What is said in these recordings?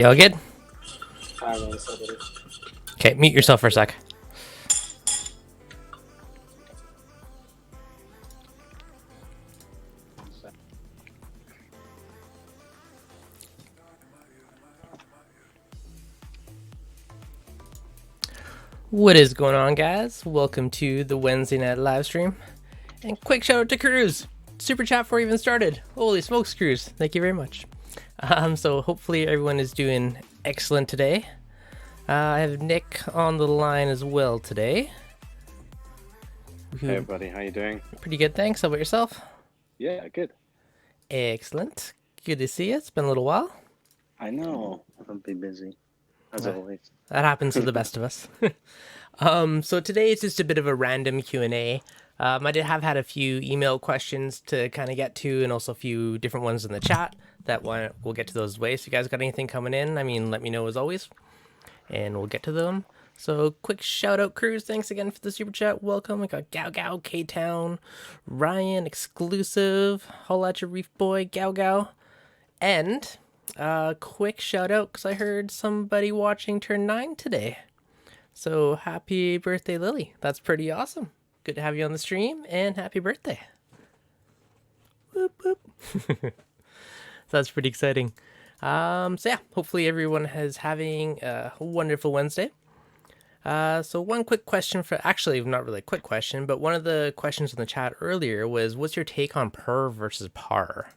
You all good? Okay, mute yourself for a sec. What is going on, guys? Welcome to the Wednesday night live stream. And quick shout out to Cruz. Super chat before we even started. Holy smokes, Cruz. Thank you very much. So hopefully everyone is doing excellent today. I have Nick on the line as well today. Hey everybody, how you doing? Pretty good, thanks. How about yourself? Yeah, good. Excellent. Good to see you. It's been a little while. I know. I've been busy, as always. That happens to the best of us. So today is just a bit of a random Q&A. I did have had a few email questions to kind of get to, and also a few different ones in the chat that we'll get to those ways. So you guys got anything coming in? I mean, let me know as always, and we'll get to them. So quick shout out, Cruz. Thanks again for the super chat. Welcome. We got Gow Gow, K-Town, Ryan, Exclusive, Holla at your Reef Boy, Gow Gow, and quick shout out because I heard somebody watching turn 9 today. So happy birthday, Lily. That's pretty awesome. Good to have you on the stream, and happy birthday. Whoop, whoop. That's pretty exciting. So yeah, hopefully everyone is having a wonderful Wednesday. So one quick question actually not really a quick question, but one of the questions in the chat earlier was, what's your take on per versus par?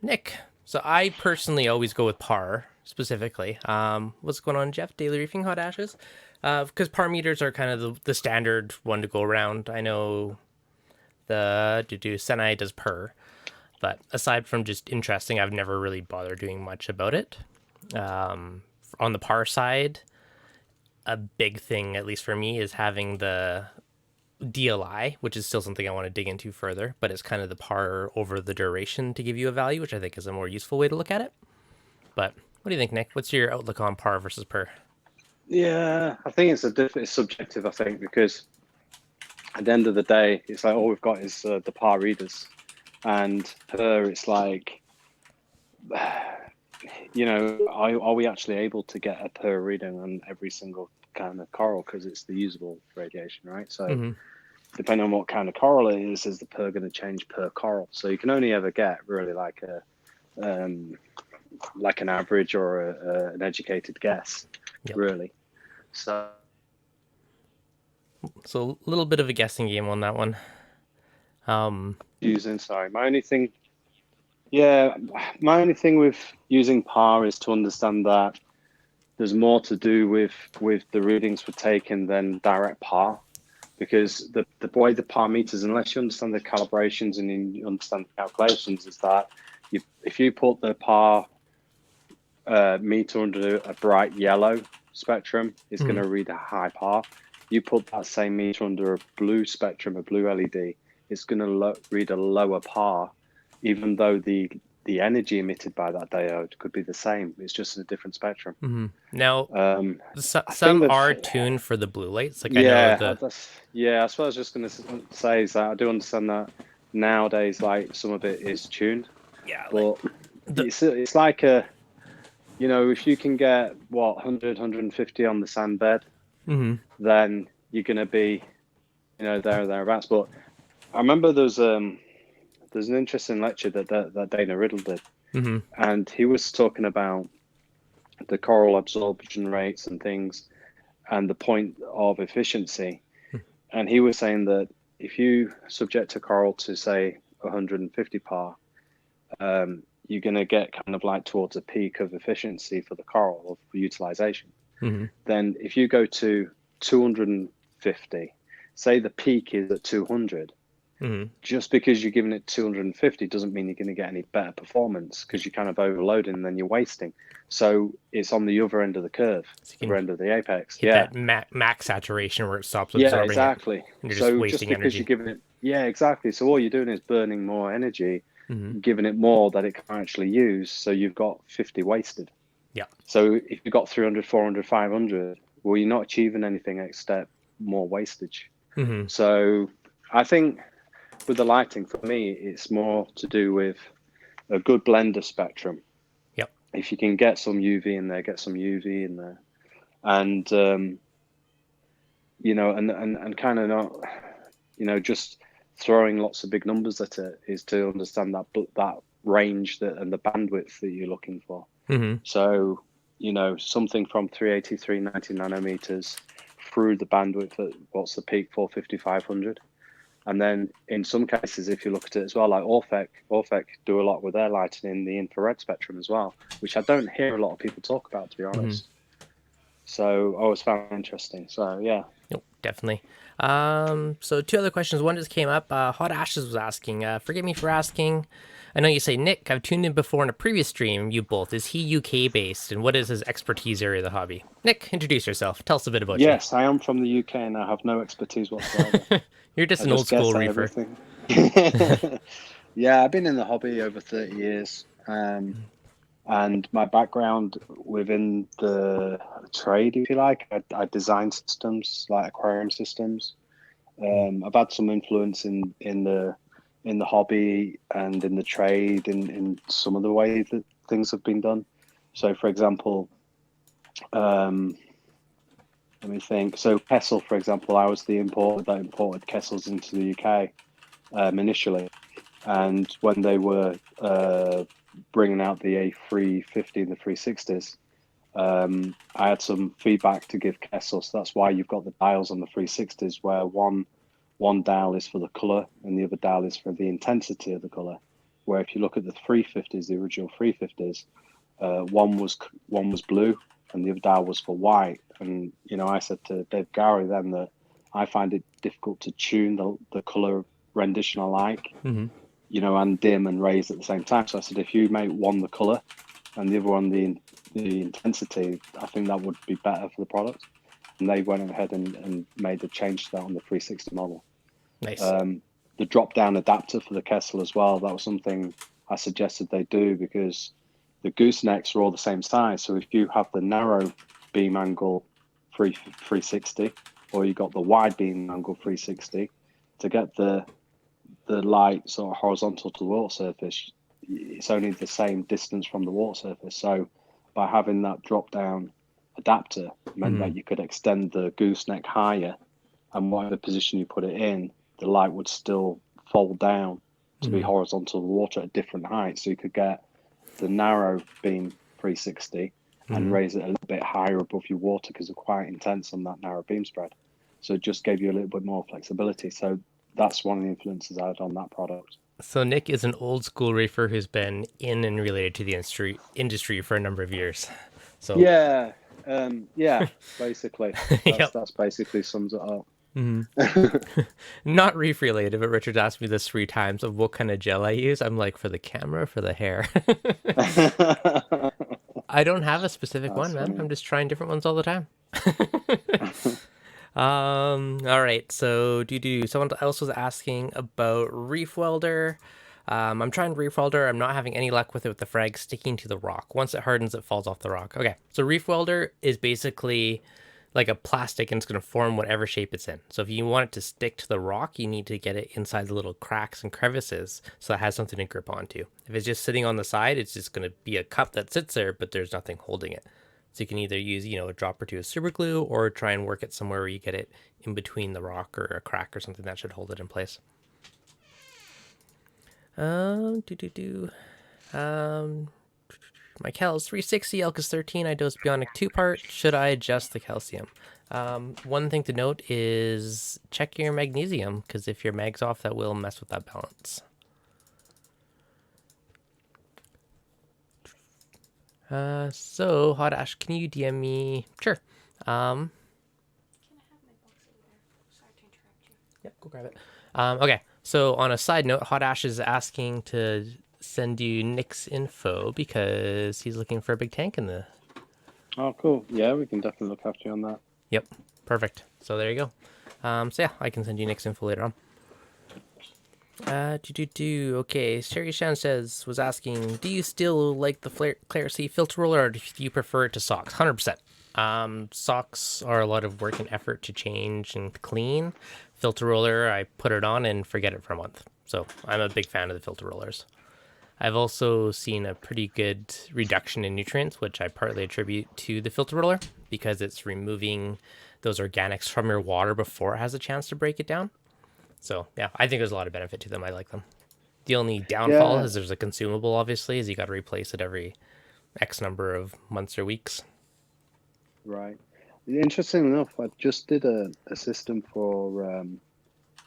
Nick. So I personally always go with par specifically. What's going on, Jeff? Daily Reefing Hot Ashes? Because par meters are kind of the standard one to go around. I know the Senai does per, but aside from just interesting, I've never really bothered doing much about it. On the par side, a big thing, at least for me, is having the DLI, which is still something I want to dig into further, but it's kind of the par over the duration to give you a value, which I think is a more useful way to look at it. But what do you think, Nick? What's your outlook on par versus per? Yeah, I think it's subjective, I think, because at the end of the day, it's like all we've got is the par readers. And per, it's like, you know, are we actually able to get a per reading on every single kind of coral because it's the usable radiation, right? So depending on what kind of coral it is the per going to change per coral? So you can only ever get really like an average or an educated guess, really. So a little bit of a guessing game on that one. my only thing with using par is to understand that there's more to do with the readings we're taking than direct par, because the way the par meters, unless you understand the calibrations and you understand the calculations, is that if you put the par meter under a bright yellow spectrum, it's going to read a high par. You put that same meter under a blue spectrum, a blue LED, it's going to read a lower par, even though the energy emitted by that diode could be the same. It's just in a different spectrum. Now, some are tuned for the blue lights. Like that's what I was just going to say, is that I do understand that nowadays, like, some of it is tuned. Yeah, but it's like if you can get 100, 150 on the sand bed, then you're going to be, there or thereabouts. But I remember there's an interesting lecture that Dana Riddle did, and he was talking about the coral absorption rates and things, and the point of efficiency. And he was saying that if you subject a coral to, say, 150 par, you're going to get kind of like towards a peak of efficiency for the coral of utilization. Then if you go to 250, say the peak is at 200, just because you're giving it 250 doesn't mean you're going to get any better performance, because you're kind of overloading and then you're wasting. So it's on the other end of the curve, the other end of the apex. That max saturation where it stops absorbing. Yeah, exactly. You're just wasting because energy. You're giving it, exactly. So all you're doing is burning more energy, giving it more that it can actually use. So you've got 50 wasted. Yeah. So if you've got 300, 400, 500, well, you're not achieving anything except more wastage. So I think with the lighting, for me, it's more to do with a good blend of spectrum. Yep. if you can get some UV in there, get some UV in there, and you know, and kind of not, you know, just throwing lots of big numbers at it is to understand that range and the bandwidth that you're looking for. So, you know, something from 380, 390 nanometers through the bandwidth at what's the peak, 450, 500. And then in some cases, if you look at it as well, like Orphec do a lot with their lighting in the infrared spectrum as well, which I don't hear a lot of people talk about, to be honest. So I always found it interesting. So yeah. Nope, definitely. So 2 other questions. One just came up. Hot Ashes was asking, forgive me for asking. I know you say, Nick, I've tuned in before in a previous stream, you both. Is he UK based? And what is his expertise area of the hobby? Nick, introduce yourself. Tell us a bit about you. Yes, I am from the UK and I have no expertise whatsoever. You're just an old school reefer. Yeah, I've been in the hobby over 30 years. And my background within the trade, if you like, I design systems like aquarium systems. I've had some influence in the hobby and in the trade in some of the ways that things have been done. So, for example, let me think. So, Kessel, for example, I was the importer that imported Kessels into the UK initially, and when they were bringing out the A350 and the 360s, I had some feedback to give Kessel. So that's why you've got the dials on the 360s, where one dial is for the color and the other dial is for the intensity of the color. Where if you look at the 350s, the original 350s, one was blue and the other dial was for white. And you know, I said to Dave Gowrie then that I find it difficult to tune the color rendition I like. You know, and dim and raise at the same time. So I said, if you make one the color and the other one the intensity, I think that would be better for the product. And they went ahead and made a change to that on the 360 model. Nice. The drop-down adapter for the Kessel as well, that was something I suggested they do, because the goosenecks are all the same size. So if you have the narrow beam angle 360, or you got the wide beam angle 360, to get the light sort of horizontal to the water surface, it's only the same distance from the water surface. So by having that drop down adapter meant that you could extend the gooseneck higher, and whatever position you put it in, the light would still fold down to be horizontal to the water at a different height. So you could get the narrow beam 360 and raise it a little bit higher above your water, because they're quite intense on that narrow beam spread. So it just gave you a little bit more flexibility. So that's one of the influences I had on that product. So Nick is an old school reefer who's been in and related to the industry for a number of years. So yeah, basically, that's basically sums it up. Not reef related, but Richard's asked me this 3 times of what kind of gel I use. I'm like, for the camera, for the hair. I don't have a specific one, man. I'm just trying different ones all the time. All right, so someone else was asking about Reef Welder. I'm trying Reef Welder. I'm not having any luck with it, with the frag sticking to the rock. Once it hardens, it falls off the rock. Okay, so Reef Welder is basically like a plastic, and it's going to form whatever shape it's in. So if you want it to stick to the rock, you need to get it inside the little cracks and crevices so it has something to grip onto. If it's just sitting on the side, it's just going to be a cup that sits there, but there's nothing holding it. So you can either use, a drop or 2 of super glue, or try and work it somewhere where you get it in between the rock or a crack or something that should hold it in place. My cal is 360, Elk is 13. I dose Bionic 2-part. Should I adjust the calcium? One thing to note is check your magnesium, because if your mag's off, that will mess with that balance. So, Hot Ash, can you DM me? Sure. Can I have my box over there? Sorry to interrupt you. Yep, go grab it. Okay, so on a side note, Hot Ash is asking to send you Nick's info because he's looking for a big tank in the... Oh, cool. Yeah, we can definitely look after you on that. Yep, perfect. So there you go. So yeah, I can send you Nick's info later on. Okay, Sherry Shan was asking, do you still like the Clarity filter roller, or do you prefer it to socks? 100%. Socks are a lot of work and effort to change and clean. Filter roller, I put it on and forget it for a month. So I'm a big fan of the filter rollers. I've also seen a pretty good reduction in nutrients, which I partly attribute to the filter roller because it's removing those organics from your water before it has a chance to break it down. So yeah, I think there's a lot of benefit to them. I like them. The only downfall Yeah, is there's a consumable, obviously, is you got to replace it every X number of months or weeks. right. Interesting enough, I just did a system for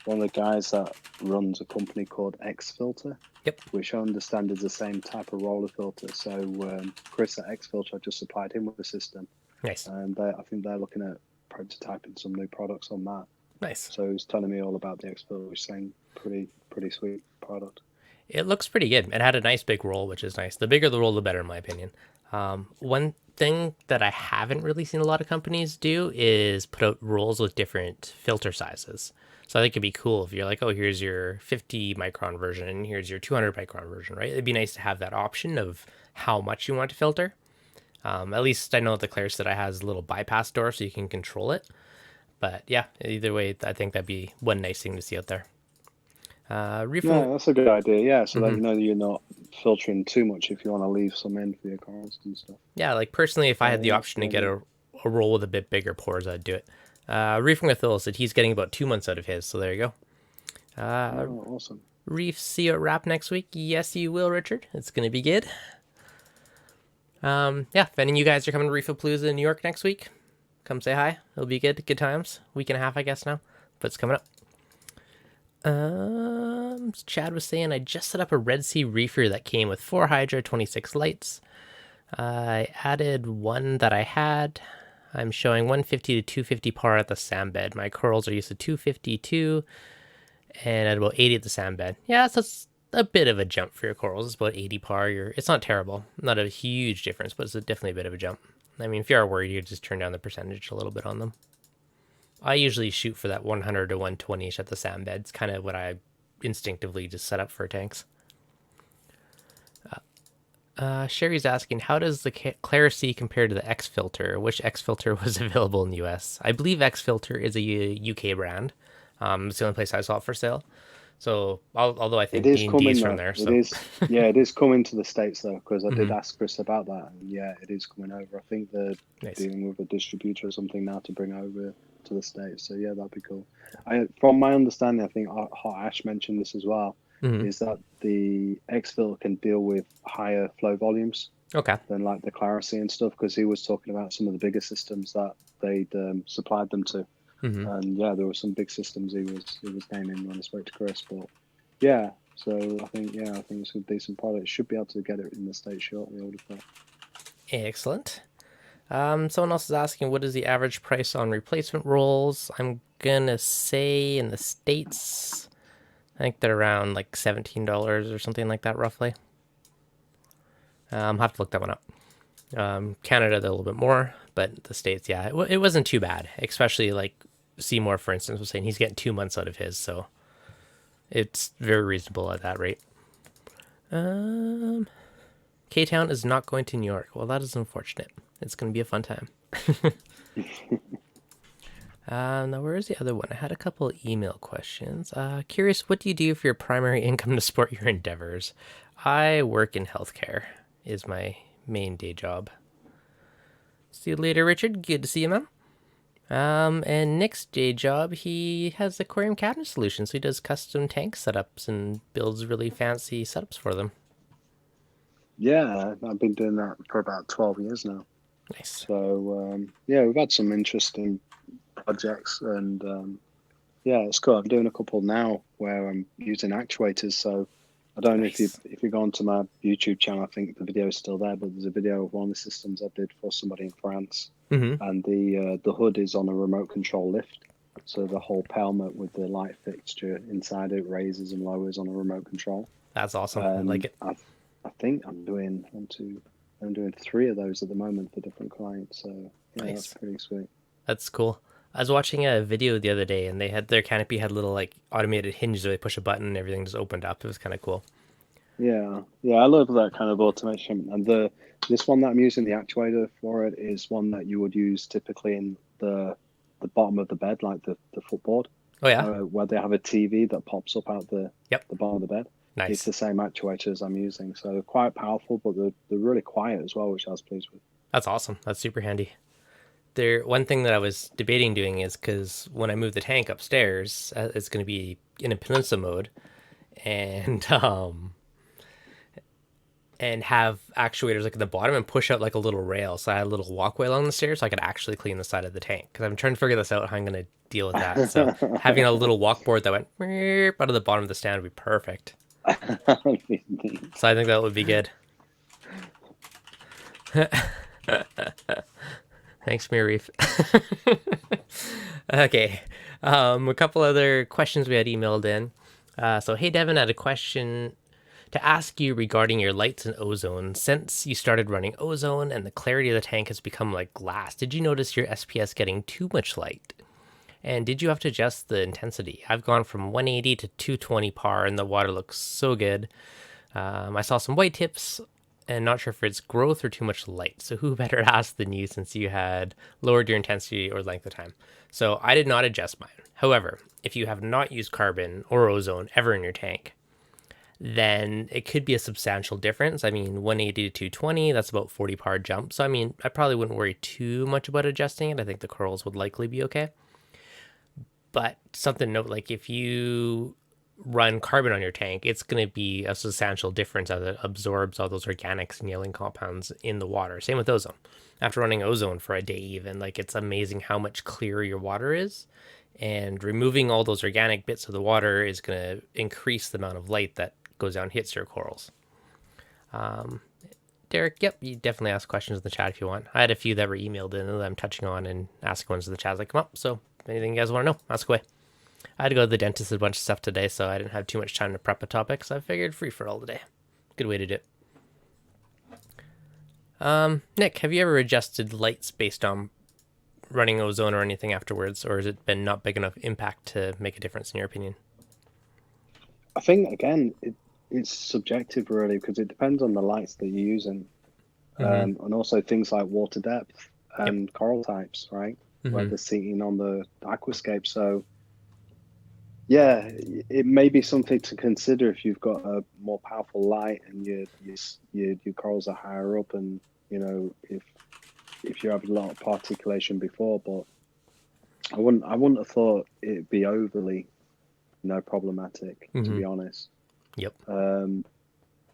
one of the guys that runs a company called X Filter, Yep. which I understand is the same type of roller filter. So Chris at X Filter, I just supplied him with a system, Nice. and I think they're looking at prototyping some new products on that. Nice. So he was telling me all about the X Filter, which is saying pretty sweet product. It looks pretty good. It had a nice big roll, which is nice. The bigger the roll, the better, in my opinion. One thing that I haven't really seen a lot of companies do is put out rolls with different filter sizes. So I think it'd be cool if you're like, oh, here's your 50 micron version and here's your 200 micron version, right? It'd be nice to have that option of how much you want to filter. At least I know the Claris that I has a little bypass door so you can control it. But yeah, either way, I think that'd be one nice thing to see out there. Reef Yeah, that's a good idea. Yeah, so that Mhm. you know that you're not filtering too much if you want to leave some in for your corals and stuff. Yeah, like personally, if I had the Yeah, that's a option to good get idea. a roll with a bit bigger pores, I'd do it. Reefing with Phil said he's getting about 2 months out of his, so there you go. Oh, awesome. Reef, see you at Wrap next week. Yes, you will, Richard. It's gonna be good. Yeah, if any of you guys are coming to Reefapalooza in New York next week, come say hi. It'll be good. Good times. Week and a half, I guess now, but it's coming up. Chad was saying I just set up a Red Sea reefer that came with 4 Hydra, 26 lights. I added one that I had. I'm showing 150 to 250 par at the sand bed. My corals are used to 252 and at about 80 at the sand bed. Yeah, so that's a bit of a jump for your corals. It's about 80 par. It's not terrible. Not a huge difference, but it's definitely a bit of a jump. I mean, if you are worried, you just turn down the percentage a little bit on them. I usually shoot for that 100 to 120ish at the sand bed. It's kind of what I instinctively just set up for tanks. Sherry's asking, how does the Claris C compare to the X Filter? Which X Filter was available in the US? I believe X Filter is a UK brand. It's the only place I saw it for sale. So, although I It think is D&D is coming from though. there, It so is, yeah, it is coming to the States though, because I did Mhm. ask Chris about that, and yeah, it is coming over. I think they're Nice. dealing with a distributor or something now to bring over to the States. So yeah, that'd be cool. From my understanding, I think Hot Ash mentioned this as well, Mhm. is that the X-Filter can deal with higher flow volumes Okay. than like the Clarity and stuff, because he was talking about some of the bigger systems that they'd supplied them to. Mhm. And yeah, there were some big systems he was naming when I spoke to Chris. But yeah, so I think it's a decent product. Should be able to get it in the States shortly. I would have thought. Excellent. Someone else is asking, what is the average price on replacement rolls? I'm gonna say in the States, I think they're around like $17 or something like that, roughly. I'll have to look that one up. Canada, they're a little bit more, but the States, yeah, it wasn't too bad. Especially like Seymour, for instance, was saying he's getting 2 months out of his, so it's very reasonable at that rate. K-Town is not going to New York. Well, that is unfortunate. It's going to be a fun time. Now, where is the other one? I had a couple email questions. Curious, what do you do for your primary income to support your endeavors? I work in healthcare, is my main day job. See you later, Richard. Good to see you, man. And Nick's day job, he has aquarium cabinet solutions. So he does custom tank setups and builds really fancy setups for them. Yeah, I've been doing that for about 12 years now. Nice. So yeah, we've had some interesting projects, and yeah, it's cool. I'm doing a couple now where I'm using actuators. So I don't know Nice. if you go onto my YouTube channel, I think the video is still there, but there's a video of one of the systems I did for somebody in France, Mm-hmm. and the hood is on a remote control lift. So the whole pelmet with the light fixture inside it raises and lowers on a remote control. That's awesome. I like And it. I think I'm doing I'm doing 3 of those at the moment for different clients. So yeah, that's Nice. pretty sweet. That's cool. I was watching a video the other day, and they had their canopy had little like automated hinges where they push a button and everything just opened up. It was kind of cool. Yeah, yeah, I love that kind of automation. And this one that I'm using the actuator for it is one that you would use typically in the bottom of the bed, like the footboard, Oh yeah. where they have a TV that pops up out Yep. the bottom of the bed. Nice. the same actuators I'm using. So quite powerful, but they're really quiet as well, which I was pleased with. That's awesome. That's super handy. One thing that I was debating doing is because when I move the tank upstairs, it's going to be in a peninsula mode, and have actuators like at the bottom and push out like a little rail, so I had a little walkway along the stairs, so I could actually clean the side of the tank. Because I'm trying to figure this out how I'm going to deal with that. So having a little walkboard that went out of the bottom of the stand would be perfect. So I think that would be good. Thanks, Reef. Okay. A couple other questions we had emailed in. So, hey, Devin, I had a question to ask you regarding your lights in Ozone. Since you started running Ozone and the clarity of the tank has become like glass, did you notice your SPS getting too much light? And did you have to adjust the intensity? I've gone from 180 to 220 par and the water looks so good. I saw some white tips and not sure if it's growth or too much light. So who better to ask than you since you had lowered your intensity or length of time? So I did not adjust mine. However, if you have not used carbon or ozone ever in your tank, then it could be a substantial difference. I mean, 180 to 220, that's about 40 par jump. So I mean, I probably wouldn't worry too much about adjusting it. I think the corals would likely be okay. But something to note, like if you run carbon on your tank, it's going to be a substantial difference as it absorbs all those organics and yielding compounds in the water. Same with ozone. After running ozone for a day, even, like, it's amazing how much clearer your water is. And removing all those organic bits of the water is going to increase the amount of light that goes down and hits your corals. Derek, yep, you definitely ask questions in the chat if you want. I had a few that were emailed in that I'm touching on and asking ones in the chat as they come up. So anything you guys want to know, ask away. I had to go to the dentist with a bunch of stuff today, so I didn't have too much time to prep a topic, so I figured free for all today. Good way to do it. Nick, have you ever adjusted lights based on running ozone or anything afterwards, or has it been not big enough impact to make a difference in your opinion? I think, again, it's subjective, really, because it depends on the lights that you're using. And also things like water depth and coral types, right? Where they're sitting on the aquascape. So, yeah, it may be something to consider if you've got a more powerful light and your corals are higher up, and if you have a lot of particulation before. But I wouldn't have thought it'd be overly problematic, to be honest. Yep.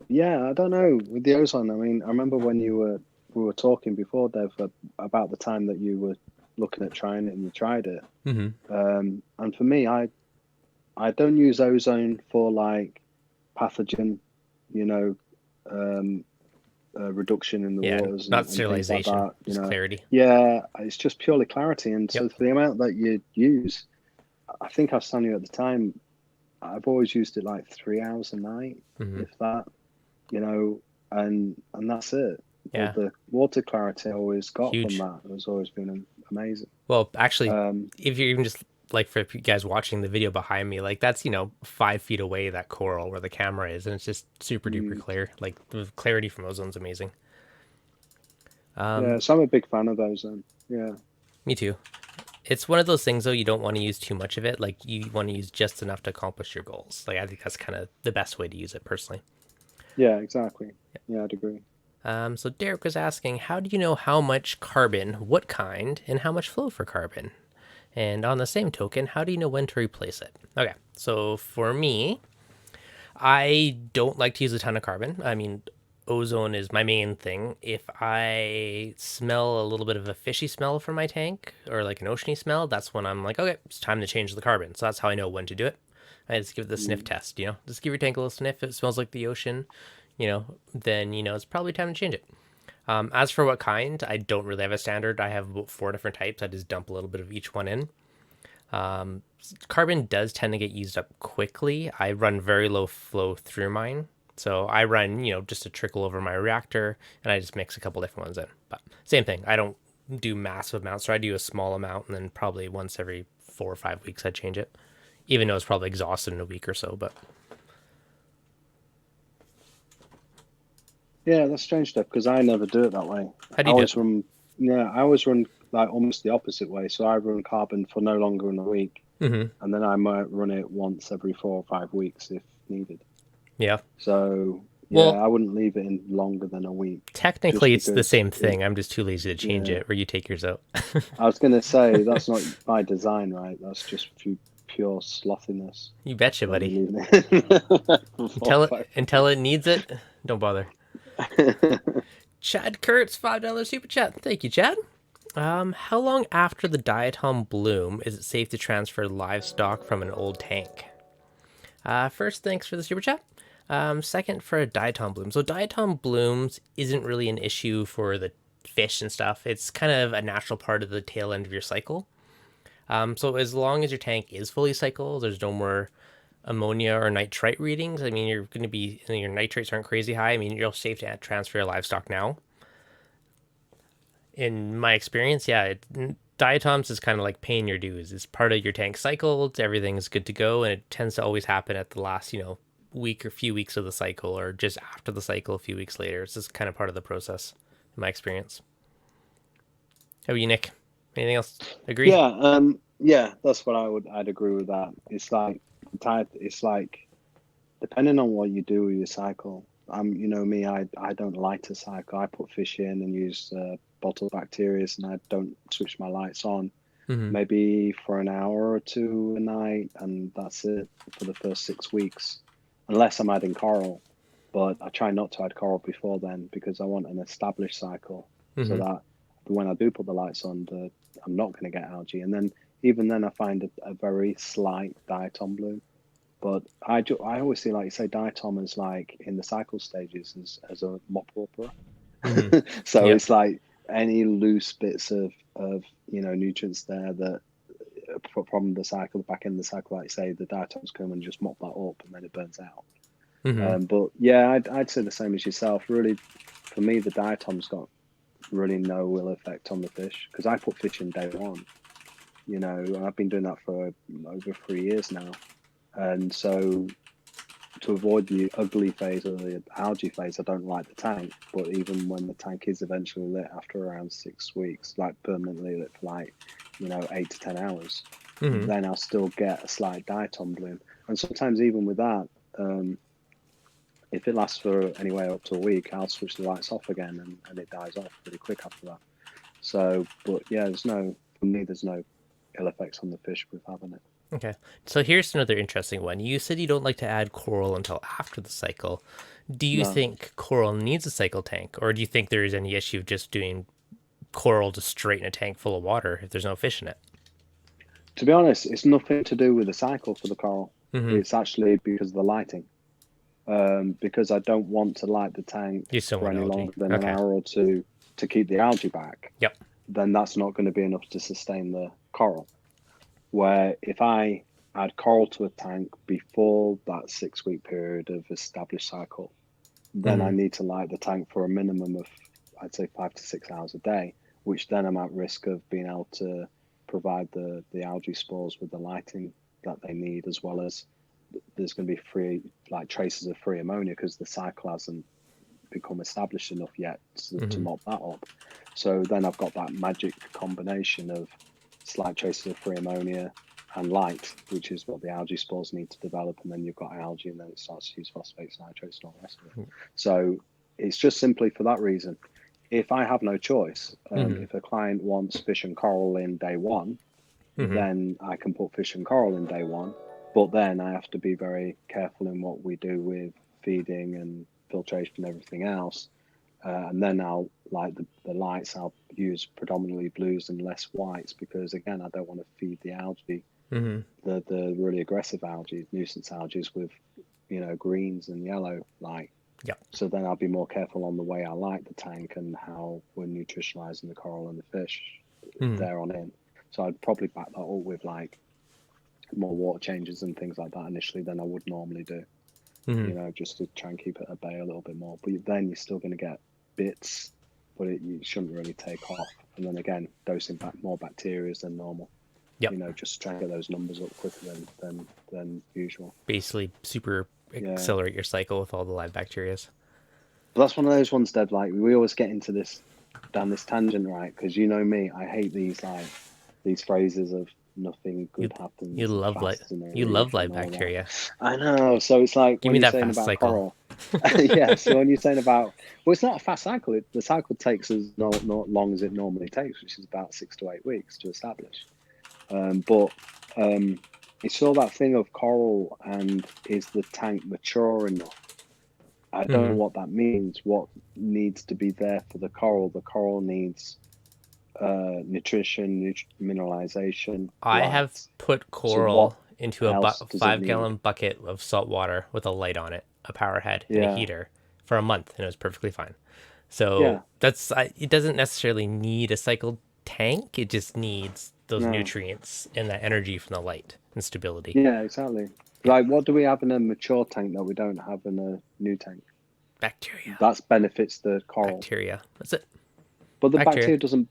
Yeah, I don't know with the ozone. I mean, I remember when we were talking before, Dev, about the time that you were looking at trying it and you tried it. And for me, I don't use ozone for like pathogen, reduction in the waters. Not and sterilization, like that, just clarity. Yeah, it's just purely clarity. And so for the amount that you use, I think I was telling you at the time, I've always used it like 3 hours a night, if that, and that's it. Yeah. But the water clarity I always got from that has always been amazing. Well, actually, if you're even just like, for you guys watching the video behind me, like that's 5 feet away, that coral where the camera is, and it's just super duper clear. Like the clarity from ozone's amazing. Yeah, so I'm a big fan of ozone. Yeah, me too. It's one of those things though, you don't want to use too much of it. Like you want to use just enough to accomplish your goals. Like I think that's kind of the best way to use it personally. Yeah, exactly. Yeah, I'd agree. So Derek was asking, how do you know how much carbon, what kind, and how much flow for carbon? And on the same token, how do you know when to replace it? Okay, so for me, I don't like to use a ton of carbon. I mean, ozone is my main thing. If I smell a little bit of a fishy smell from my tank or like an oceany smell, that's when I'm like, okay, it's time to change the carbon. So that's how I know when to do it. I just give it the sniff test, just give your tank a little sniff. If it smells like the ocean, then, it's probably time to change it. As for what kind, I don't really have a standard. I have about 4 different types. I just dump a little bit of each one in. Carbon does tend to get used up quickly. I run very low flow through mine. So I run, just a trickle over my reactor, and I just mix a couple different ones in. But same thing. I don't do massive amounts. So I do a small amount, and then probably once every 4 or 5 weeks I change it. Even though it's probably exhausted in a week or so, but... Yeah, that's strange stuff because I never do it that way. How do you do it? I always run like almost the opposite way. So I run carbon for no longer than a week, and then I might run it once every 4 or 5 weeks if needed. Yeah. So yeah, Well, I wouldn't leave it in longer than a week, just technically it's the because same it. thing. I'm just too lazy to change Yeah, it, or you take yours out. I was gonna say that's not by design, right? That's just pure slothiness You betcha, that you buddy. leave it for four Until or it 5 until it needs it, don't bother. weeks. Chad Kurtz, $5 super chat. Thank you, Chad. How long after the diatom bloom is it safe to transfer livestock from an old tank? First, thanks for the super chat. Second, for a diatom bloom. So diatom blooms isn't really an issue for the fish and stuff. It's kind of a natural part of the tail end of your cycle. So as long as your tank is fully cycled, there's no more ammonia or nitrite readings. I mean, you're going to be your nitrates aren't crazy high. I mean, you're safe to transfer your livestock now. In my experience, yeah, diatoms is kind of like paying your dues. It's part of your tank cycle. Everything's good to go, and it tends to always happen at the last, week or few weeks of the cycle, or just after the cycle, a few weeks later. It's just kind of part of the process, in my experience. How about you, Nick? Anything else? Agree? Yeah, that's what I'd agree with that. It's like depending on what you do with your cycle. Me, I don't light a cycle. I put fish in and use bottled bacteria, and I don't switch my lights on. Mm-hmm. Maybe for an hour or two a night, and that's it for the first 6 weeks, unless I'm adding coral. But I try not to add coral before then because I want an established cycle so Mm-hmm. that when I do put the lights on, I'm not going to get algae. And then even then, I find a very slight diatom bloom. But I always see, like you say, diatom is like in the cycle stages as a mop whopper. Mm-hmm. So Yep. it's like any loose bits of nutrients there that from the cycle, back in the cycle, like you say, the diatoms come and just mop that up and then it burns out. Mm-hmm. But yeah, I'd say the same as yourself. Really, for me, the diatom's got really no ill effect on the fish because I put fish in day one. I've been doing that for over 3 years now, and so to avoid the ugly phase or the algae phase, I don't light the tank. But even when the tank is eventually lit after around 6 weeks, like permanently lit for 8 to 10 hours, Mm-hmm. then I'll still get a slight diatom bloom. And sometimes even with that, if it lasts for anywhere up to a week, I'll switch the lights off again and it dies off pretty quick after that. So, but yeah, for me, there's no ill effects on the fish with having it. Okay. So here's another interesting one. You said you don't like to add coral until after the cycle. Do you No, think coral needs a cycle tank, or do you think there is any issue of just doing coral just straight in a tank full of water if there's no fish in it? to be honest, it's nothing to do with the cycle for the coral. Mm-hmm. It's actually because of the lighting. Because I don't want to light the tank You still for want any algae. longer than an Okay. hour or two to keep the algae back, Yep. then that's not going to be enough to sustain the coral. Where if I add coral to a tank before that 6 week period of established cycle, then I Mm-hmm. need to light the tank for a minimum of, I'd say, 5 to 6 hours a day, which then I'm at risk of being able to provide the algae spores with the lighting that they need, as well as there's going to be traces of free ammonia because the cycle hasn't become established enough yet to Mm-hmm. mop that up. So then I've got that magic combination of slight traces of free ammonia and light, which is what the algae spores need to develop, and then you've got algae, and then it starts to use phosphates, nitrates, and all the rest of it. So it's just simply for that reason. If I have no choice, Mm-hmm. if a client wants fish and coral in day one, Mm-hmm. then I can put fish and coral in day one. But then I have to be very careful in what we do with feeding and filtration and everything else. And then I'll like the lights, I'll use predominantly blues and less whites because again, I don't want to feed the algae, Mm-hmm. the really aggressive algae, nuisance algae with, greens and yellow light. Yep. So then I'll be more careful on the way I light the tank and how we're nutritionalizing the coral and the fish Mm-hmm. there on in. So I'd probably back that up with more water changes and things like that initially than I would normally do, Mm-hmm. just to try and keep it at bay a little bit more. But then you're still going to get bits, but you shouldn't really take off. And then again, dosing back more bacteria than normal. Yep. Just try and get those numbers up quicker than usual. Basically, super Yeah. accelerate your cycle with all the live bacterias. But that's one of those ones, Deb, like we always get down this tangent, right? Because you know me, I hate these phrases of nothing good happens. You love light. You love light bacteria. I know. So it's like Give when me you're that saying fast about cycle. coral. Yeah. So when you're saying about, well, it's not a fast cycle. The cycle takes as not long as it normally takes, which is about 6 to 8 weeks to establish. But it's all that thing of coral and is the tank mature enough? I don't know what that means. What needs to be there for the coral? The coral needs nutrition, mineralization. I light. have put So coral what into a else does it 5-gallon need? bucket of salt water with a light on it, a power head, and a Yeah, heater for a month, and it was perfectly fine. So yeah, it doesn't necessarily need a cycled tank. It just needs those no, nutrients and that energy from the light and stability. yeah, exactly. Like, what do we have in a mature tank that we don't have in a new tank? Bacteria. That benefits the coral. Bacteria. That's it. But the Bacteria. bacteria doesn't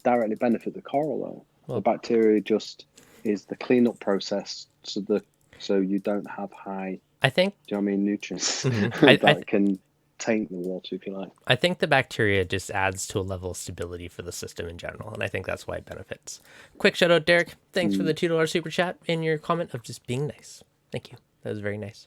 directly benefit the coral though. The Well, bacteria just is the cleanup process, so you don't have high, I think. do you know what I mean, nutrients I that can taint the water, if you like. I think the bacteria just adds to a level of stability for the system in general, and I think that's why it benefits. Quick shout out, Derek. Thanks for the $2 super chat and your comment of just being nice. Thank you. That was very nice.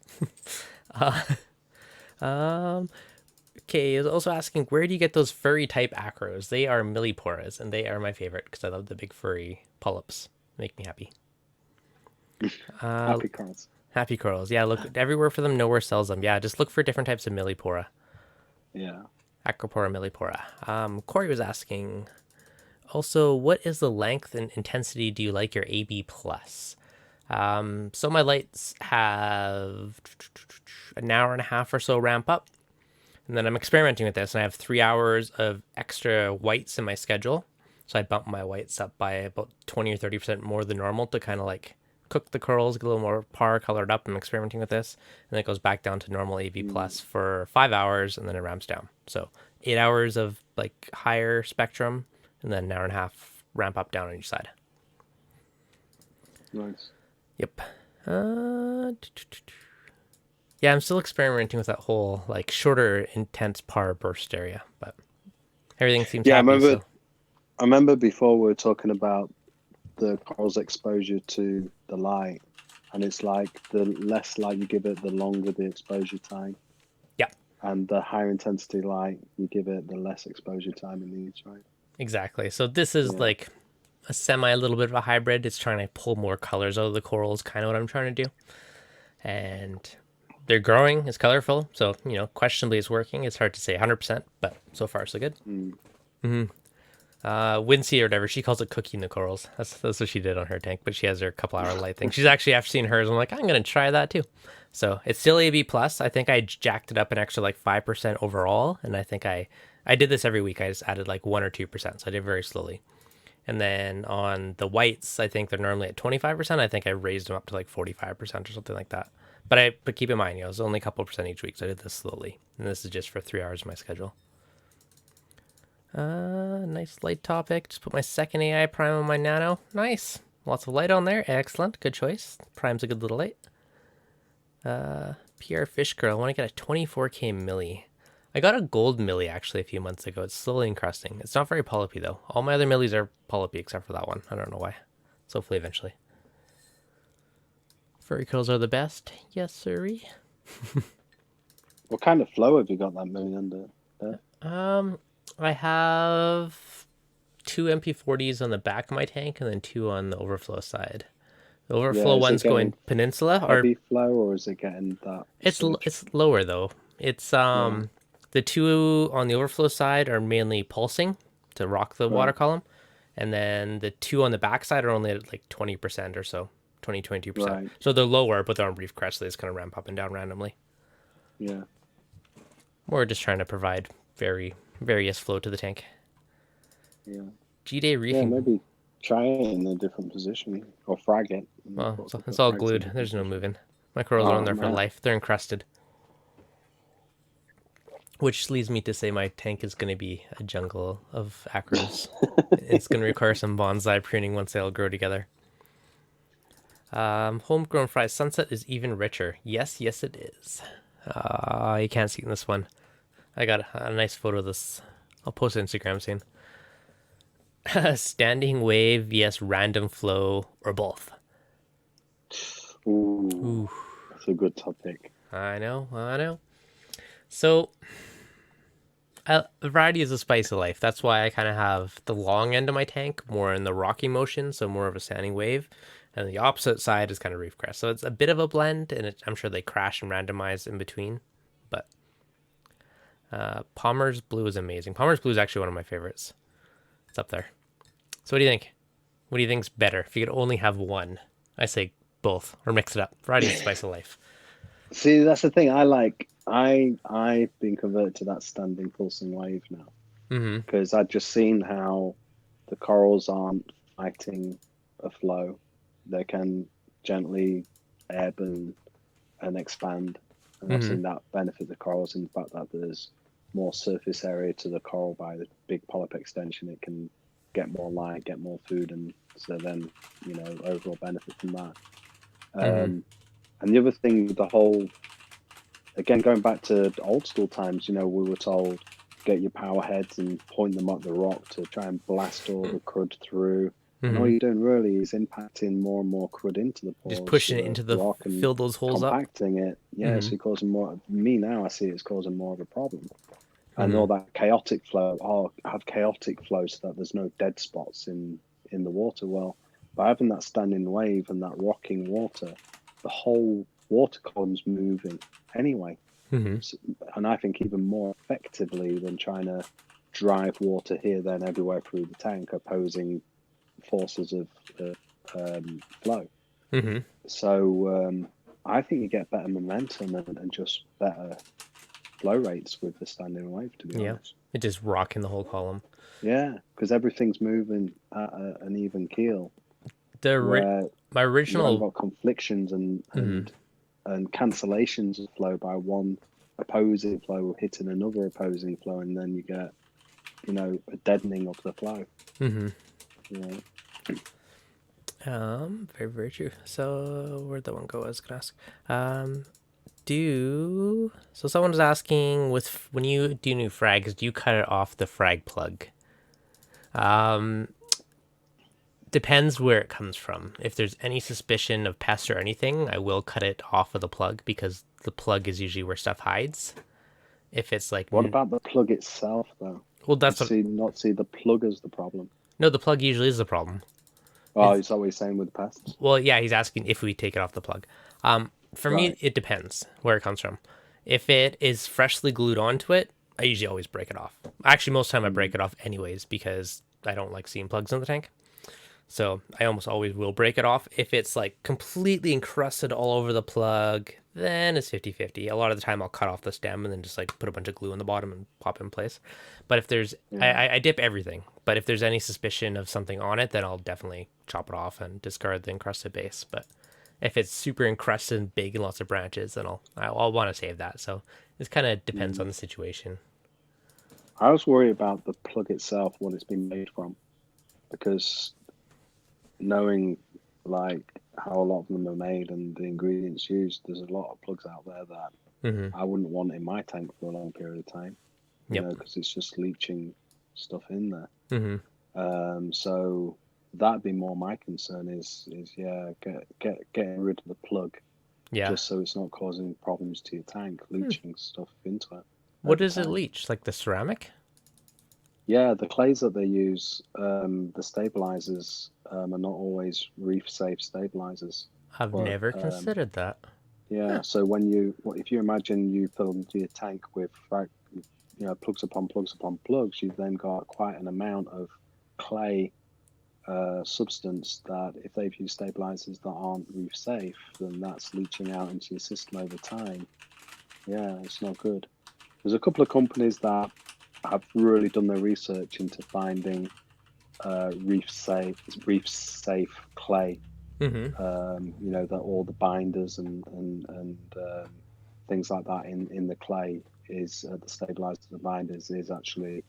Okay, he was also asking, where do you get those furry type acros? They are milliporas, and they are my favorite because I love the big furry polyps. Make me happy. Happy corals. Happy corals. Yeah, look everywhere for them. Nowhere sells them. Yeah, just look for different types of millipora. Yeah. Acropora millipora. Corey was asking, also, what is the length and intensity do you like your AB plus? So my lights have an hour and a half or so ramp up. And then I'm experimenting with this, and I have 3 hours of extra whites in my schedule. So I bump my whites up by about 20 or 30% more than normal to kind of like cook the corals, get a little more par colored up. I'm experimenting with this. And then it goes back down to normal AV plus for 5 hours, and then it ramps down. So 8 hours of like higher spectrum, and then an hour and a half ramp up down on each side. Nice. Yep. Yeah, I'm still experimenting with that whole like shorter, intense par burst area, but everything seems happy. I remember before we were talking about the coral's exposure to the light, and it's like the less light you give it, the longer the exposure time. Yeah. And the higher intensity light you give it, the less exposure time it needs, right? Exactly. So this is like a little bit of a hybrid. It's trying to pull more colors out of the corals, kind of what I'm trying to do. And they're growing. It's colorful. So, questionably it's working. It's hard to say 100%, but so far so good. Wincy or whatever, she calls it cooking the corals. That's what she did on her tank, but she has her couple hour light thing. She's actually, after seeing hers, I'm like, I'm going to try that too. So it's still AB plus. I think I jacked it up an extra like 5% overall. And I think I did this every week. I just added like 1 or 2%. So I did very slowly. And then on the whites, I think they're normally at 25%. I think I raised them up to like 45% or something like that. But keep in mind, it's only a couple percent each week. So I did this slowly. And this is just for 3 hours of my schedule. Nice light topic. Just put my second AI prime on my nano. Nice. Lots of light on there. Excellent. Good choice. Prime's a good little light. PR Fish Girl. I want to get a 24K milli. I got a gold milli actually a few months ago. It's slowly encrusting. It's not very polypy though. All my other millis are polypy except for that one. I don't know why. So hopefully eventually. Furry curls are the best. Yes, sirree. What kind of flow have you got that milli under there? I have 2 MP40s on the back of my tank and then 2 on the overflow side. The overflow one's going peninsula heavy flow, or is it getting that? It's lower though. It's the 2 on the overflow side are mainly pulsing to rock the water column, and then the 2 on the back side are only at like 20% or so, 22%. Right. So they're lower, but they're on reef crest, so they just kind of ramp up and down randomly. Yeah. We're just trying to provide various flow to the tank. Yeah. G-Day reefing. Yeah, maybe try it in a different position or frag it. Well, it's all glued. There's no moving. My corals are on there for life. They're encrusted. Which leads me to say my tank is going to be a jungle of acros. It's going to require some bonsai pruning once they all grow together. Homegrown fries sunset is even richer. Yes, it is. You can't see in this one. I got a nice photo of this. I'll post it on Instagram soon. Standing wave, yes, random flow, or both. Ooh, that's a good topic. I know. So, variety is a spice of life. That's why I kind of have the long end of my tank more in the rocky motion, so more of a standing wave, and the opposite side is kind of reef crest. So it's a bit of a blend, and I'm sure they crash and randomize in between. But Palmer's Blue is amazing. Palmer's Blue is actually one of my favorites. It's up there. So what do you think? What do you think's better? If you could only have one, I say both or mix it up. Variety is the spice of life. See, that's the thing. I've been converted to that standing pulsing wave now because I've just seen how the corals aren't fighting a flow. They can gently ebb and expand, and I've seen that benefit the corals in the fact that there's more surface area to the coral by the big polyp extension. It can get more light, get more food, and so then overall benefit from that. And the other thing with the whole, again, going back to old school times, we were told get your power heads and point them at the rock to try and blast all the crud through. And all you're doing really is impacting more and more crud into the pores. Just pushing it into the rock and fill those holes compacting it. Yeah, so you're causing more. Me now, I see it's causing more of a problem. And all that chaotic flow, have chaotic flow so that there's no dead spots in the water. Well, by having that standing wave and that rocking water, the whole water column's moving anyway. So, and I think even more effectively than trying to drive water here, then everywhere through the tank, opposing forces of flow. So I think you get better momentum and just better flow rates with the standing wave, to be honest. It just rocking the whole column. Yeah, because everything's moving at an even keel. My original, you've got conflictions and cancellations of flow by one opposing flow hitting another opposing flow, and then you get a deadening of the flow. Very, very true. So where'd that one go? I was gonna ask. So someone's asking, when you do new frags, do you cut it off the frag plug? Depends where it comes from. If there's any suspicion of pest or anything, I will cut it off of the plug because the plug is usually where stuff hides. If it's like, what about the plug itself, though? Well, that's not see the plug as the problem. No, the plug usually is the problem. Oh, he's always saying with pests. Well, yeah, he's asking if we take it off the plug. For me, it depends where it comes from. If it is freshly glued onto it, I usually always break it off. Actually, most of the time I break it off anyways because I don't like seeing plugs in the tank. So I almost always will break it off. If it's like completely encrusted all over the plug, then it's 50-50. A lot of the time I'll cut off the stem and then just like put a bunch of glue in the bottom and pop it in place. But if there's, I dip everything. But if there's any suspicion of something on it, then I'll definitely chop it off and discard the encrusted base. But if it's super encrusted and big and lots of branches, then I'll want to save that. So it kind of depends on the situation. I was worried about the plug itself, what it's been made from, because knowing like how a lot of them are made and the ingredients used, there's a lot of plugs out there that I wouldn't want in my tank for a long period of time, because it's just leaching stuff in there. So that'd be more my concern is getting rid of the plug, just so it's not causing problems to your tank, leaching stuff into it. What does it leach? Like the ceramic? Yeah, the clays that they use, the stabilizers are not always reef safe stabilizers. I've never considered that. Yeah, so if you imagine you fill your tank with plugs upon plugs upon plugs, you've then got quite an amount of clay substance that if they've used stabilizers that aren't reef safe, then that's leaching out into your system over time. Yeah, it's not good. There's a couple of companies that have really done their research into finding reef safe clay. That all the binders and things like that in the clay is the stabilizers and binders is actually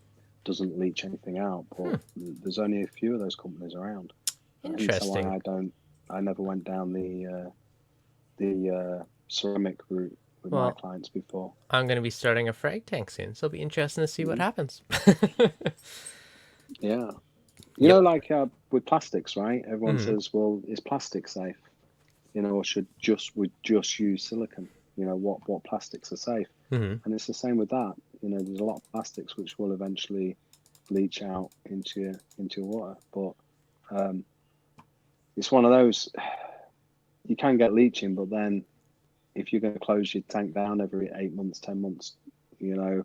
doesn't leach anything out. But there's only a few of those companies around. Interesting. I never went down the ceramic route with my clients before. I'm going to be starting a frag tank soon, so it'll be interesting to see what happens. Yeah. You know, Yep. like with plastics, right? Everyone says, "Well, is plastic safe? You know, or should we just use silicon? You know, what plastics are safe?" Mm-hmm. And it's the same with that. You know, there's a lot of plastics which will eventually leach out into your water, but it's one of those. You can get leaching, but then if you're going to close your tank down every 8 months, 10 months, you know,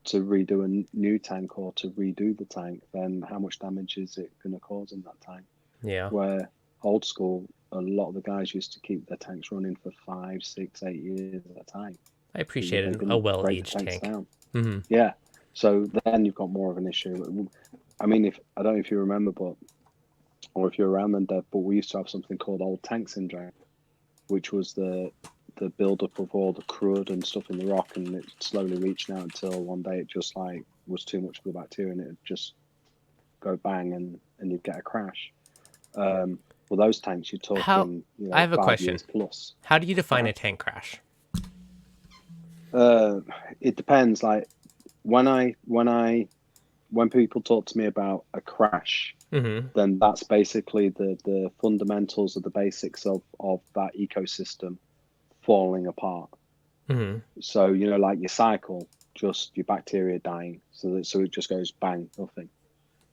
to redo a new tank or to redo the tank, then how much damage is it going to cause in that tank? Yeah. Where old school, a lot of the guys used to keep their tanks running for 5, 6, 8 years at a time. I So appreciate they a didn't break the well-aged tanks tank. down. Mm-hmm. Yeah. So then you've got more of an issue. I mean, if I don't know if you remember, or if you're around then, Dev, but we used to have something called old tank syndrome, which was the buildup of all the crud and stuff in the rock, and it slowly reached out until one day it just like was too much for the bacteria, and it would just go bang, and you'd get a crash. Well, those tanks, you're How? talking, I have a 5 years question. plus. How do you define Uh, a tank crash? it depends. Like when people talk to me about a crash, Mm-hmm. then that's basically the fundamentals of the basics of that ecosystem falling apart. Mm-hmm. So, like your cycle, just your bacteria dying. So it just goes bang, nothing.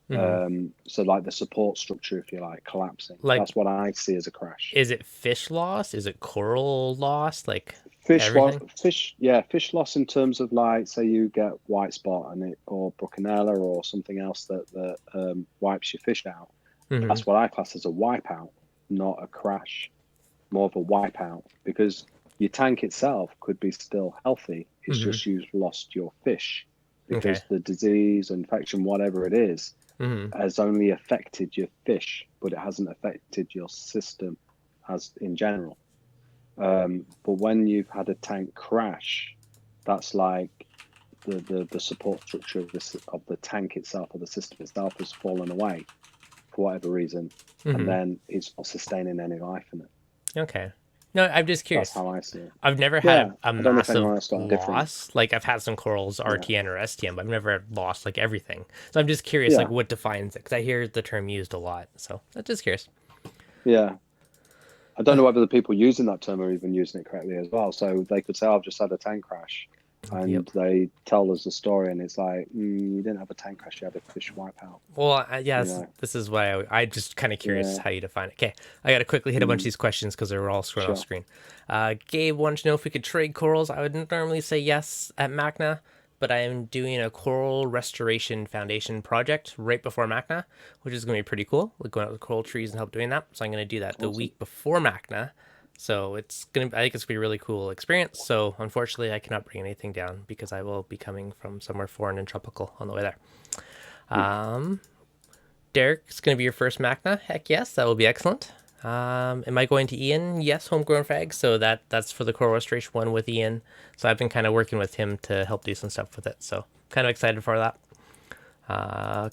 Mm-hmm. So like the support structure, if you like, collapsing. Like, That's what I see as a crash. is it fish loss? Is it coral loss? Like Fish loss, everything? fish loss in terms of like, say you get white spot or Bruckinella or something else that wipes your fish out. Mm-hmm. That's what I class as a wipeout, not a crash. More of a wipeout, because your tank itself could be still healthy. It's Mm-hmm. just you've lost your fish Okay. because the disease, infection, whatever it is, Mm-hmm. has only affected your fish, but it hasn't affected your system as in general. But when you've had a tank crash, that's like the support structure of the tank itself or the system itself has fallen away for whatever reason, and Mm-hmm. then it's not sustaining any life in it. Okay. No, I'm just That's curious. how I see it. I've never Yeah, had a I don't know if anyone massive else got a different. loss. Like I've had some corals Yeah, RTN or STM, but I've never lost like everything. So I'm just curious, like yeah, what defines it? Because I hear the term used a lot. So I'm just curious. yeah. I don't know whether the people using that term are even using it correctly as well. So they could say, "I've just had a tank crash," Yep. and they tell us the story, and it's like, "You didn't have a tank crash; you had a fish wipeout." Well, yeah, You this, know? this is why I just kind of curious Yeah. how you define it. Okay, I got to quickly hit a bunch of Mm, these questions because they're all scrolling off sure. screen. Gabe wanted to know if we could trade corals. I would normally say yes at Macna, but I am doing a coral restoration foundation project right before Macna, which is going to be pretty cool. Like going out with coral trees and help doing that. So I'm going to do that the Awesome. week before Macna. So I think it's gonna be a really cool experience. So unfortunately, I cannot bring anything down because I will be coming from somewhere foreign and tropical on the way there. Hmm. Derek's going to be your first Macna. Heck yes, that will be excellent. Am I going to Ian? Yes, homegrown Frag. So that's for the coral restoration one with Ian. So I've been kind of working with him to help do some stuff with it. So kind of excited for that.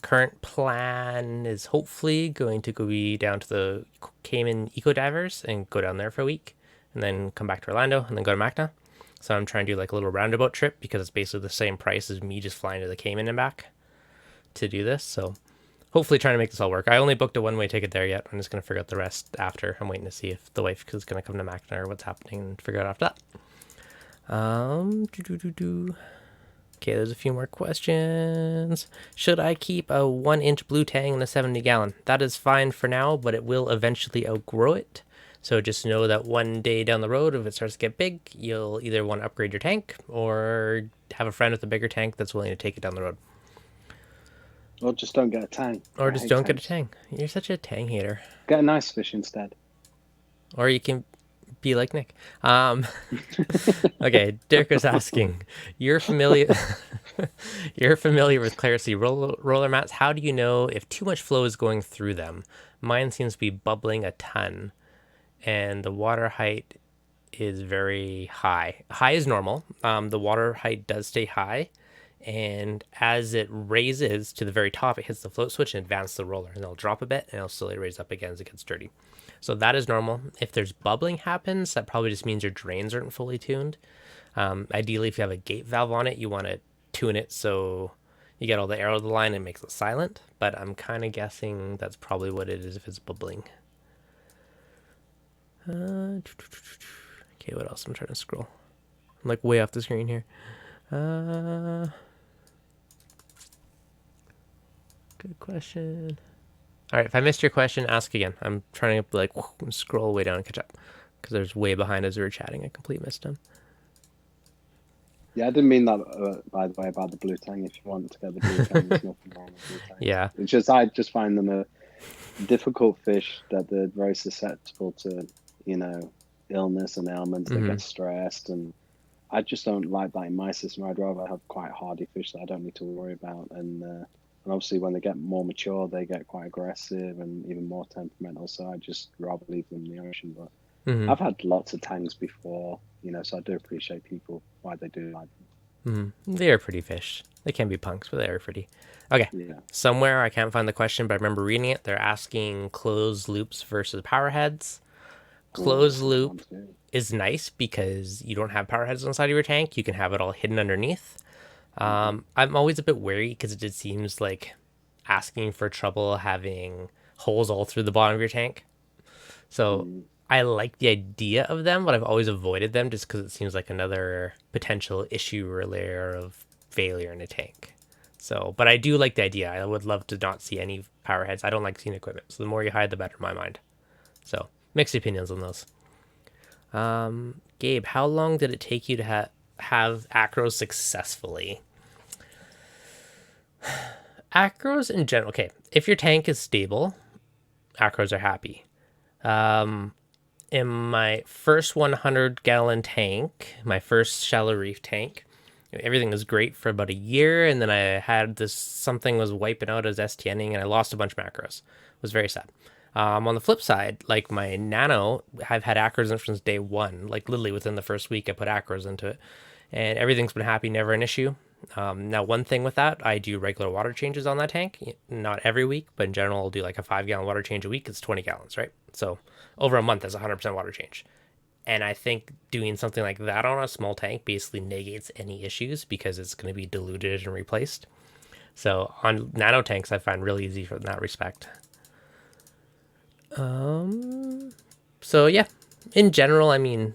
Current plan is hopefully going to go be down to the Cayman Eco Divers and go down there for a week, and then come back to Orlando and then go to Macna. So I'm trying to do like a little roundabout trip because it's basically the same price as me just flying to the Cayman and back to do this. So hopefully trying to make this all work. I only booked a one-way ticket there yet. I'm just going to figure out the rest after. I'm waiting to see if the wife is going to come to Macna or what's happening and figure out after that. Okay, there's a few more questions. Should I keep a 1-inch blue Tang in a 70-gallon? That is fine for now, but it will eventually outgrow it. So just know that one day down the road, if it starts to get big, you'll either want to upgrade your tank or have a friend with a bigger tank that's willing to take it down the road. Or just don't get a tang. Or I just hate don't get a tangs. Tang. You're such a Tang hater. Get a nice fish instead. Or you can be like Nick. Okay, Dirk was asking, you're familiar you're familiar with Clarity roller mats. How do you know if too much flow is going through them? Mine seems to be bubbling a ton, and the water height is very high. High is normal. The water height does stay high, and as it raises to the very top, it hits the float switch and advances the roller, and it'll drop a bit, and it'll slowly raise up again as it gets dirty. So that is normal. If there's bubbling happens, that probably just means your drains aren't fully tuned. Ideally, if you have a gate valve on it, you want to tune it so you get all the air out of the line and it makes it silent, but I'm kind of guessing that's probably what it is if it's bubbling. Okay, what else? I'm trying to scroll. I'm like way off the screen here. Good question. All right, if I missed your question, ask again. I'm trying to like scroll way down and catch up because there's way behind as we were chatting. I completely missed him. Yeah, I didn't mean that, by the way, about the blue tang. If you want to get the blue tang, there's nothing wrong with blue tang. Yeah. It's just, I just find them a difficult fish, that they're very susceptible to, illness and ailments. They get stressed, and I just don't like that in my system. I'd rather have quite hardy fish that I don't need to worry about. And obviously, when they get more mature, they get quite aggressive and even more temperamental. So I just rather leave them in the ocean. But I've had lots of tangs before, so I do appreciate people why they do like them. They are pretty fish. They can be punks, but they are pretty. Okay. Yeah. Somewhere I can't find the question, but I remember reading it. They're asking closed loops versus powerheads. Closed loop is nice because you don't have powerheads on the side of your tank. You can have it all hidden underneath. I'm always a bit wary because it just seems like asking for trouble having holes all through the bottom of your tank. So I like the idea of them, but I've always avoided them just because it seems like another potential issue or layer of failure in a tank. So, but I do like the idea. I would love to not see any powerheads. I don't like seeing equipment. So the more you hide, the better in my mind. So mixed opinions on those. Gabe, how long did it take you to have acros successfully? Acros in general. Okay, if your tank is stable, acros are happy. In my first 100-gallon tank, my first shallow reef tank, everything was great for about a year, and then I had this something was wiping out as STNing, and I lost a bunch of macros. It was very sad. On the flip side, like my nano, I've had acros in since day one. Like literally within the first week, I put acros into it, and everything's been happy, never an issue. Now, one thing with that, I do regular water changes on that tank. Not every week, but in general, I'll do like a 5-gallon water change a week. It's 20 gallons, right? So over a month, that's 100% water change. And I think doing something like that on a small tank basically negates any issues because it's going to be diluted and replaced. So on nano tanks, I find really easy in that respect. So yeah, in general, I mean,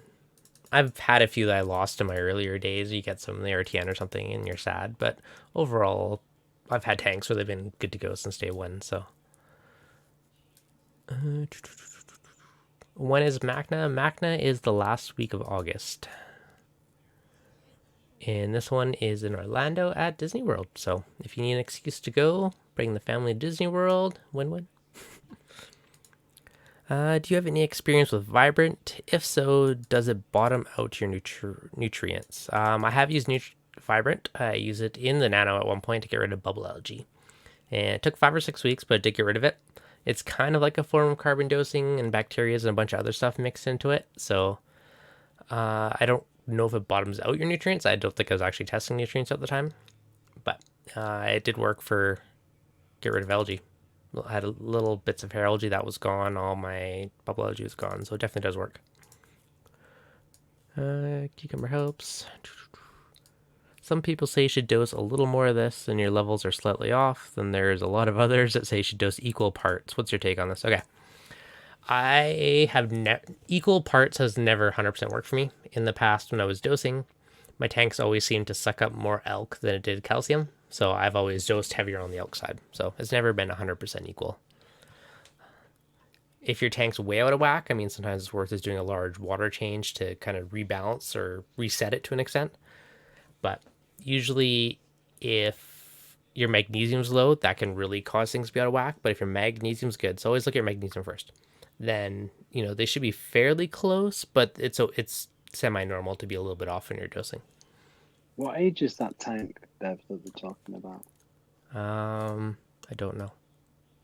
I've had a few that I lost in my earlier days. You get some in the RTN or something and you're sad, but overall, I've had tanks where they've been good to go since day one. So when is Macna? Macna is the last week of August. And this one is in Orlando at Disney World. So if you need an excuse to go, bring the family to Disney World, win-win. Do you have any experience with Vibrant? If so, does it bottom out your nutrients? I have used Vibrant. I use it in the nano at one point to get rid of bubble algae. And it took 5 or 6 weeks, but I did get rid of it. It's kind of like a form of carbon dosing and bacteria and a bunch of other stuff mixed into it. So I don't know if it bottoms out your nutrients. I don't think I was actually testing nutrients at the time. But it did work for get rid of algae. I had little bits of hair algae that was gone. All my bubble algae was gone. So it definitely does work. Cucumber helps. Some people say you should dose a little more of this and your levels are slightly off. Then there's a lot of others that say you should dose equal parts. What's your take on this? Okay. I have equal parts has never 100% worked for me. In the past when I was dosing, my tanks always seemed to suck up more elk than it did calcium. So I've always dosed heavier on the elk side. So it's never been 100% equal. If your tank's way out of whack, I mean, sometimes it's worth just doing a large water change to kind of rebalance or reset it to an extent. But usually if your magnesium's low, that can really cause things to be out of whack. But if your magnesium's good, so always look at your magnesium first. Then, they should be fairly close, but it's semi-normal to be a little bit off in your dosing. What age is that tank, Dev, that we're talking about? I don't know.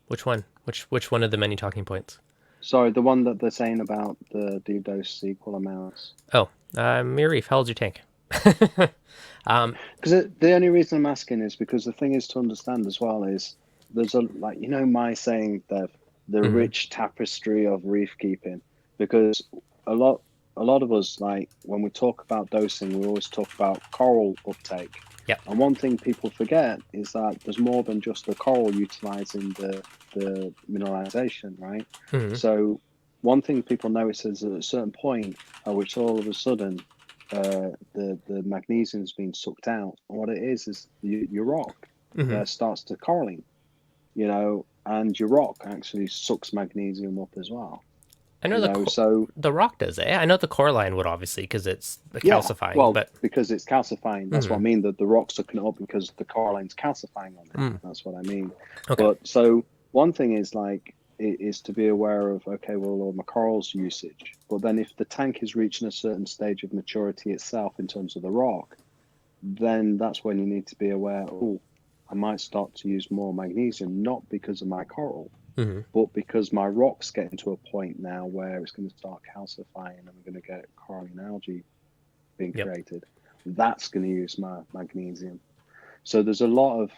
Which one? Which one of the many talking points? Sorry, the one that they're saying about the do dose equal amounts. Oh, Reef, how old's your tank? Because the only reason I'm asking is because the thing is to understand as well is there's my saying that the rich tapestry of reef keeping, because a lot of us, like when we talk about dosing, we always talk about coral uptake. Yep. And one thing people forget is that there's more than just the coral utilizing the more than just the coral utilizing the mineralization, right? Mm-hmm. So one thing people notice is at a certain point at which all of a sudden the magnesium's been sucked out. And what it is your rock Mm-hmm. starts to correlate, and your rock actually sucks magnesium up as well. I know So the rock does, eh? I know the core line would obviously because it's yeah, calcifying, well, but because it's calcifying. That's what I mm-hmm. mean. That the rock's sucking it up because the coraline's calcifying on it. Mm. That's what I mean. Okay. But so one thing is to be aware of, okay, well, my coral's usage. But then if the tank is reaching a certain stage of maturity itself in terms of the rock, then that's when you need to be aware, oh, I might start to use more magnesium, not because of my coral, Mm-hmm. but because my rock's getting to a point now where it's going to start calcifying and I'm going to get coralline algae being Yep. created. That's going to use my magnesium. So there's a lot of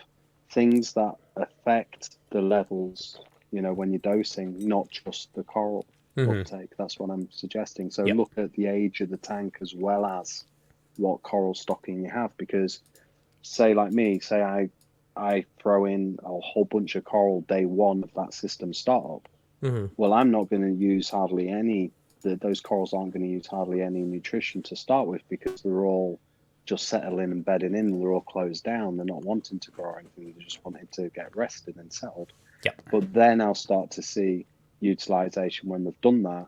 things that affect the levels, when you're dosing, not just the coral uptake. That's what I'm suggesting. So Yep. look at the age of the tank as well as what coral stocking you have, because say I throw in a whole bunch of coral day one of that system startup. Mm-hmm. Well, I'm not going to use hardly any. Those corals aren't going to use hardly any nutrition to start with because they're all just settling and bedding in. They're all closed down. They're not wanting to grow or anything. They're just wanting to get rested and settled. Yep. But then I'll start to see utilization when they've done that,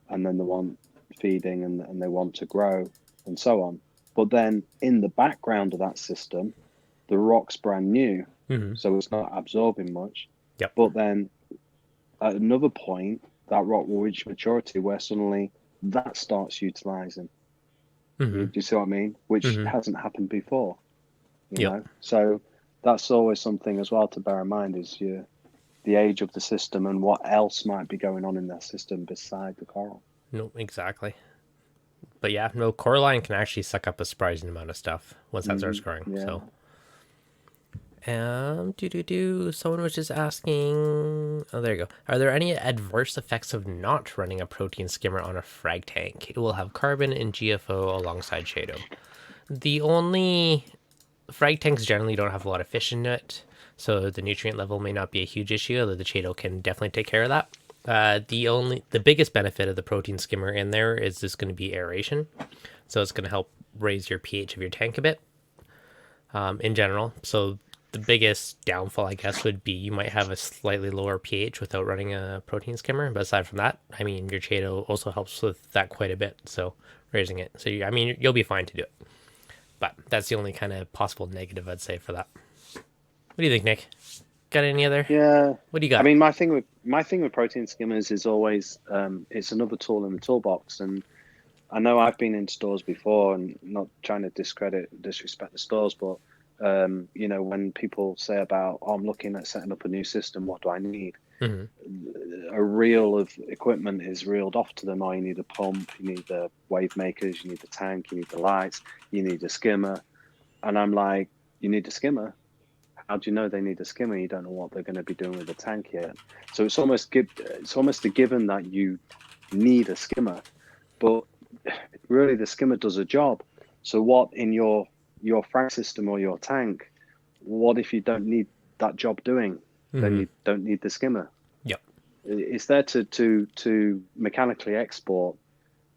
and then they want feeding and they want to grow and so on. But then in the background of that system, the rock's brand new, Mm-hmm. so it's not absorbing much. Yep. But then at another point, that rock will reach maturity where suddenly that starts utilizing. Mm-hmm. Do you see what I mean? Which Mm-hmm. hasn't happened before, Yep. So that's always something as well to bear in mind is the age of the system and what else might be going on in that system beside the coral. No, exactly. But yeah, no, Coraline can actually suck up a surprising amount of stuff once that starts growing. Yeah. So, someone was just asking. Oh, there you go. Are there any adverse effects of not running a protein skimmer on a frag tank? It will have carbon and GFO alongside Shado. The only frag tanks generally don't have a lot of fish in it, so the nutrient level may not be a huge issue. Although the Shado can definitely take care of that. The biggest benefit of the protein skimmer in there is just going to be aeration, so it's going to help raise your pH of your tank a bit. In general, so the biggest downfall, I guess, would be you might have a slightly lower pH without running a protein skimmer. But aside from that, I mean, your Shado also helps with that quite a bit. So raising it, so you'll be fine to do it. But that's the only kind of possible negative I'd say for that. What do you think, Nick? Got any other? Yeah. What do you got? I mean, my thing with protein skimmers is always it's another tool in the toolbox, and I know I've been in stores before, and not trying to disrespect the stores, but when people say about, oh, I'm looking at setting up a new system, what do I need? Mm-hmm. A reel of equipment is reeled off to them. Oh, you need a pump, you need the wave makers, you need the tank, you need the lights, you need a skimmer. And I'm like, you need a skimmer? How do you know they need a skimmer? You don't know what they're going to be doing with the tank yet. So it's almost a given that you need a skimmer, but really the skimmer does a job. So what in your frag system or your tank, what if you don't need that job doing? Then you don't need the skimmer. Yep. It's there to mechanically export,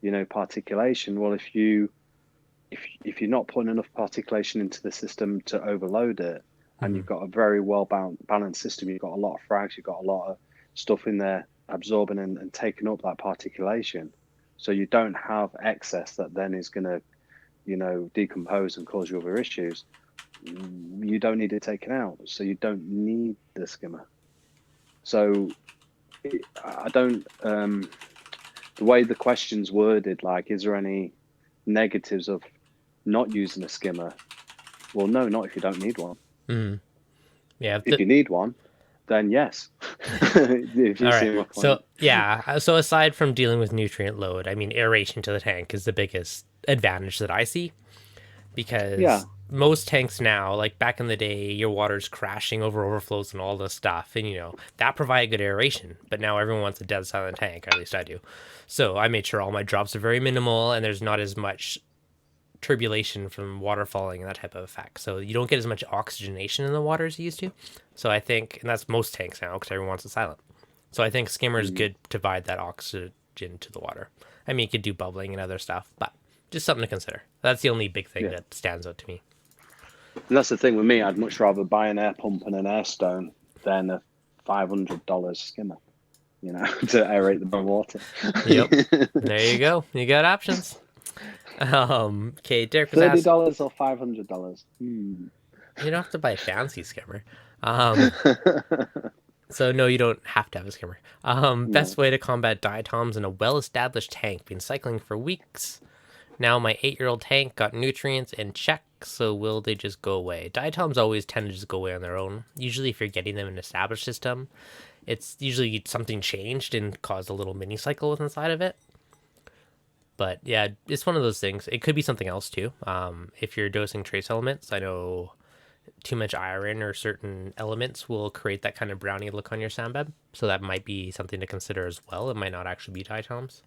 particulation. Well, if you're not putting enough particulation into the system to overload it, and you've got a very well balanced system, you've got a lot of frags, you've got a lot of stuff in there absorbing and taking up that particulation, so you don't have excess that then is going to, decompose and cause you other issues. You don't need it taken out, so you don't need the skimmer. So I don't. The way the question's worded, like, is there any negatives of not using a skimmer? Well, no, not if you don't need one. Mm-hmm. Yeah. If you need one, then yes. If you All see right. my point. So yeah. So aside from dealing with nutrient load, I mean, aeration to the tank is the biggest advantage that I see, because most tanks now, like back in the day, your water's crashing over overflows and all this stuff, and that provided good aeration. But now everyone wants a dead silent tank, or at least I do. So I made sure all my drops are very minimal, and there's not as much turbulation from water falling and that type of effect. So you don't get as much oxygenation in the water as you used to. So I think, and that's most tanks now because everyone wants it silent. So I think Skimmer is good to provide that oxygen to the water. I mean, you could do bubbling and other stuff, but just something to consider. That's the only big thing that stands out to me. And that's the thing with me. I'd much rather buy an air pump and an air stone than a $500 skimmer, you know, to aerate the water. Yep. There you go. You got options. Okay, Derek was $30 or $500. You don't have to buy a fancy skimmer. So no, you don't have to have a skimmer. Best way to combat diatoms in a well-established tank. Been cycling for weeks. Now my 8-year-old tank got nutrients in check, so will they just go away? Diatoms always tend to just go away on their own. Usually if you're getting them in an established system, it's usually something changed and caused a little mini cycle inside of it. But yeah, it's one of those things. It could be something else too. If you're dosing trace elements, I know too much iron or certain elements will create that kind of brownie look on your sandbed. So that might be something to consider as well. It might not actually be diatoms.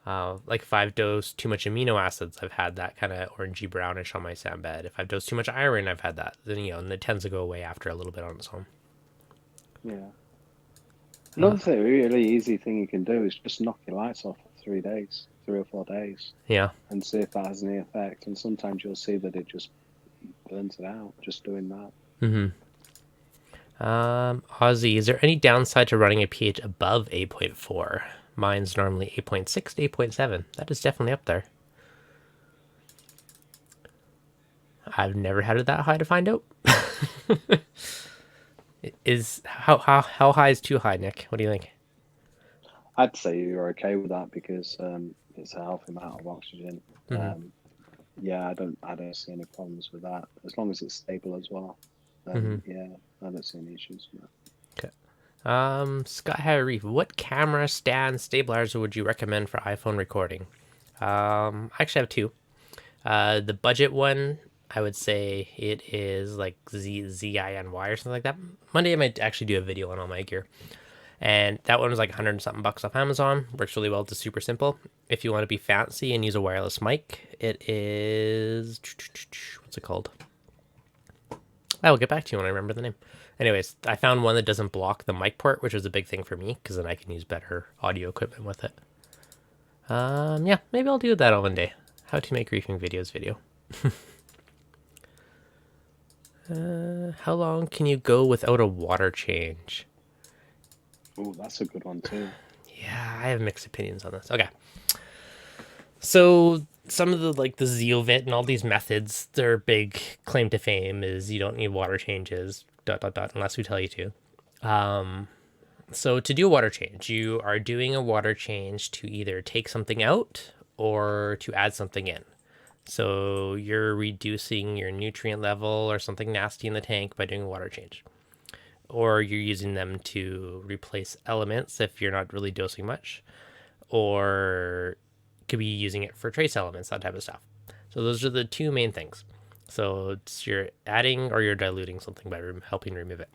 Like if I've dosed too much amino acids, I've had that kind of orangey brownish on my sandbed. If I've dosed too much iron, I've had that. Then, you know, and it tends to go away after a little bit on its own. Yeah. Another thing, really easy thing you can do is just knock your lights off for 3 days, 3 or 4 days. Yeah. And see if that has any effect. And sometimes you'll see that it just burns it out, just doing that. Ozzy, is there any downside to running a pH above 8.4? Mine's normally 8.6 to 8.7. That is definitely up there. I've never had it that high to find out. How high is too high, Nick? What do you think? I'd say you're okay with that because it's a healthy amount of oxygen. Yeah, I don't see any problems with that as long as it's stable as well. Yeah, I don't see any issues with that. Scott Harry Reef, what camera, stand, stabilizer would you recommend for iPhone recording? I actually have two. The budget one, I would say it is like ZINY or something like that. Monday I might actually do a video on all my gear. And that one was like 100 and something bucks off Amazon. Works really well. It's super simple. If you want to be fancy and use a wireless mic, it is, what's it called? I will get back to you when I remember the name. Anyways, I found one that doesn't block the mic port, which was a big thing for me because then I can use better audio equipment with it. Yeah, maybe I'll do that one day. How to make reefing videos video. How long can you go without a water change? Oh, that's a good one too. Yeah, I have mixed opinions on this. Okay. So some of the Zeovit and all these methods, their big claim to fame is you don't need water changes, ... unless we tell you to. So to do a water change, you are doing a water change to either take something out or to add something in. So you're reducing your nutrient level or something nasty in the tank by doing a water change. Or you're using them to replace elements if you're not really dosing much. Or could be using it for trace elements, that type of stuff. So those are the two main things. So it's you're adding or you're diluting something by helping remove it.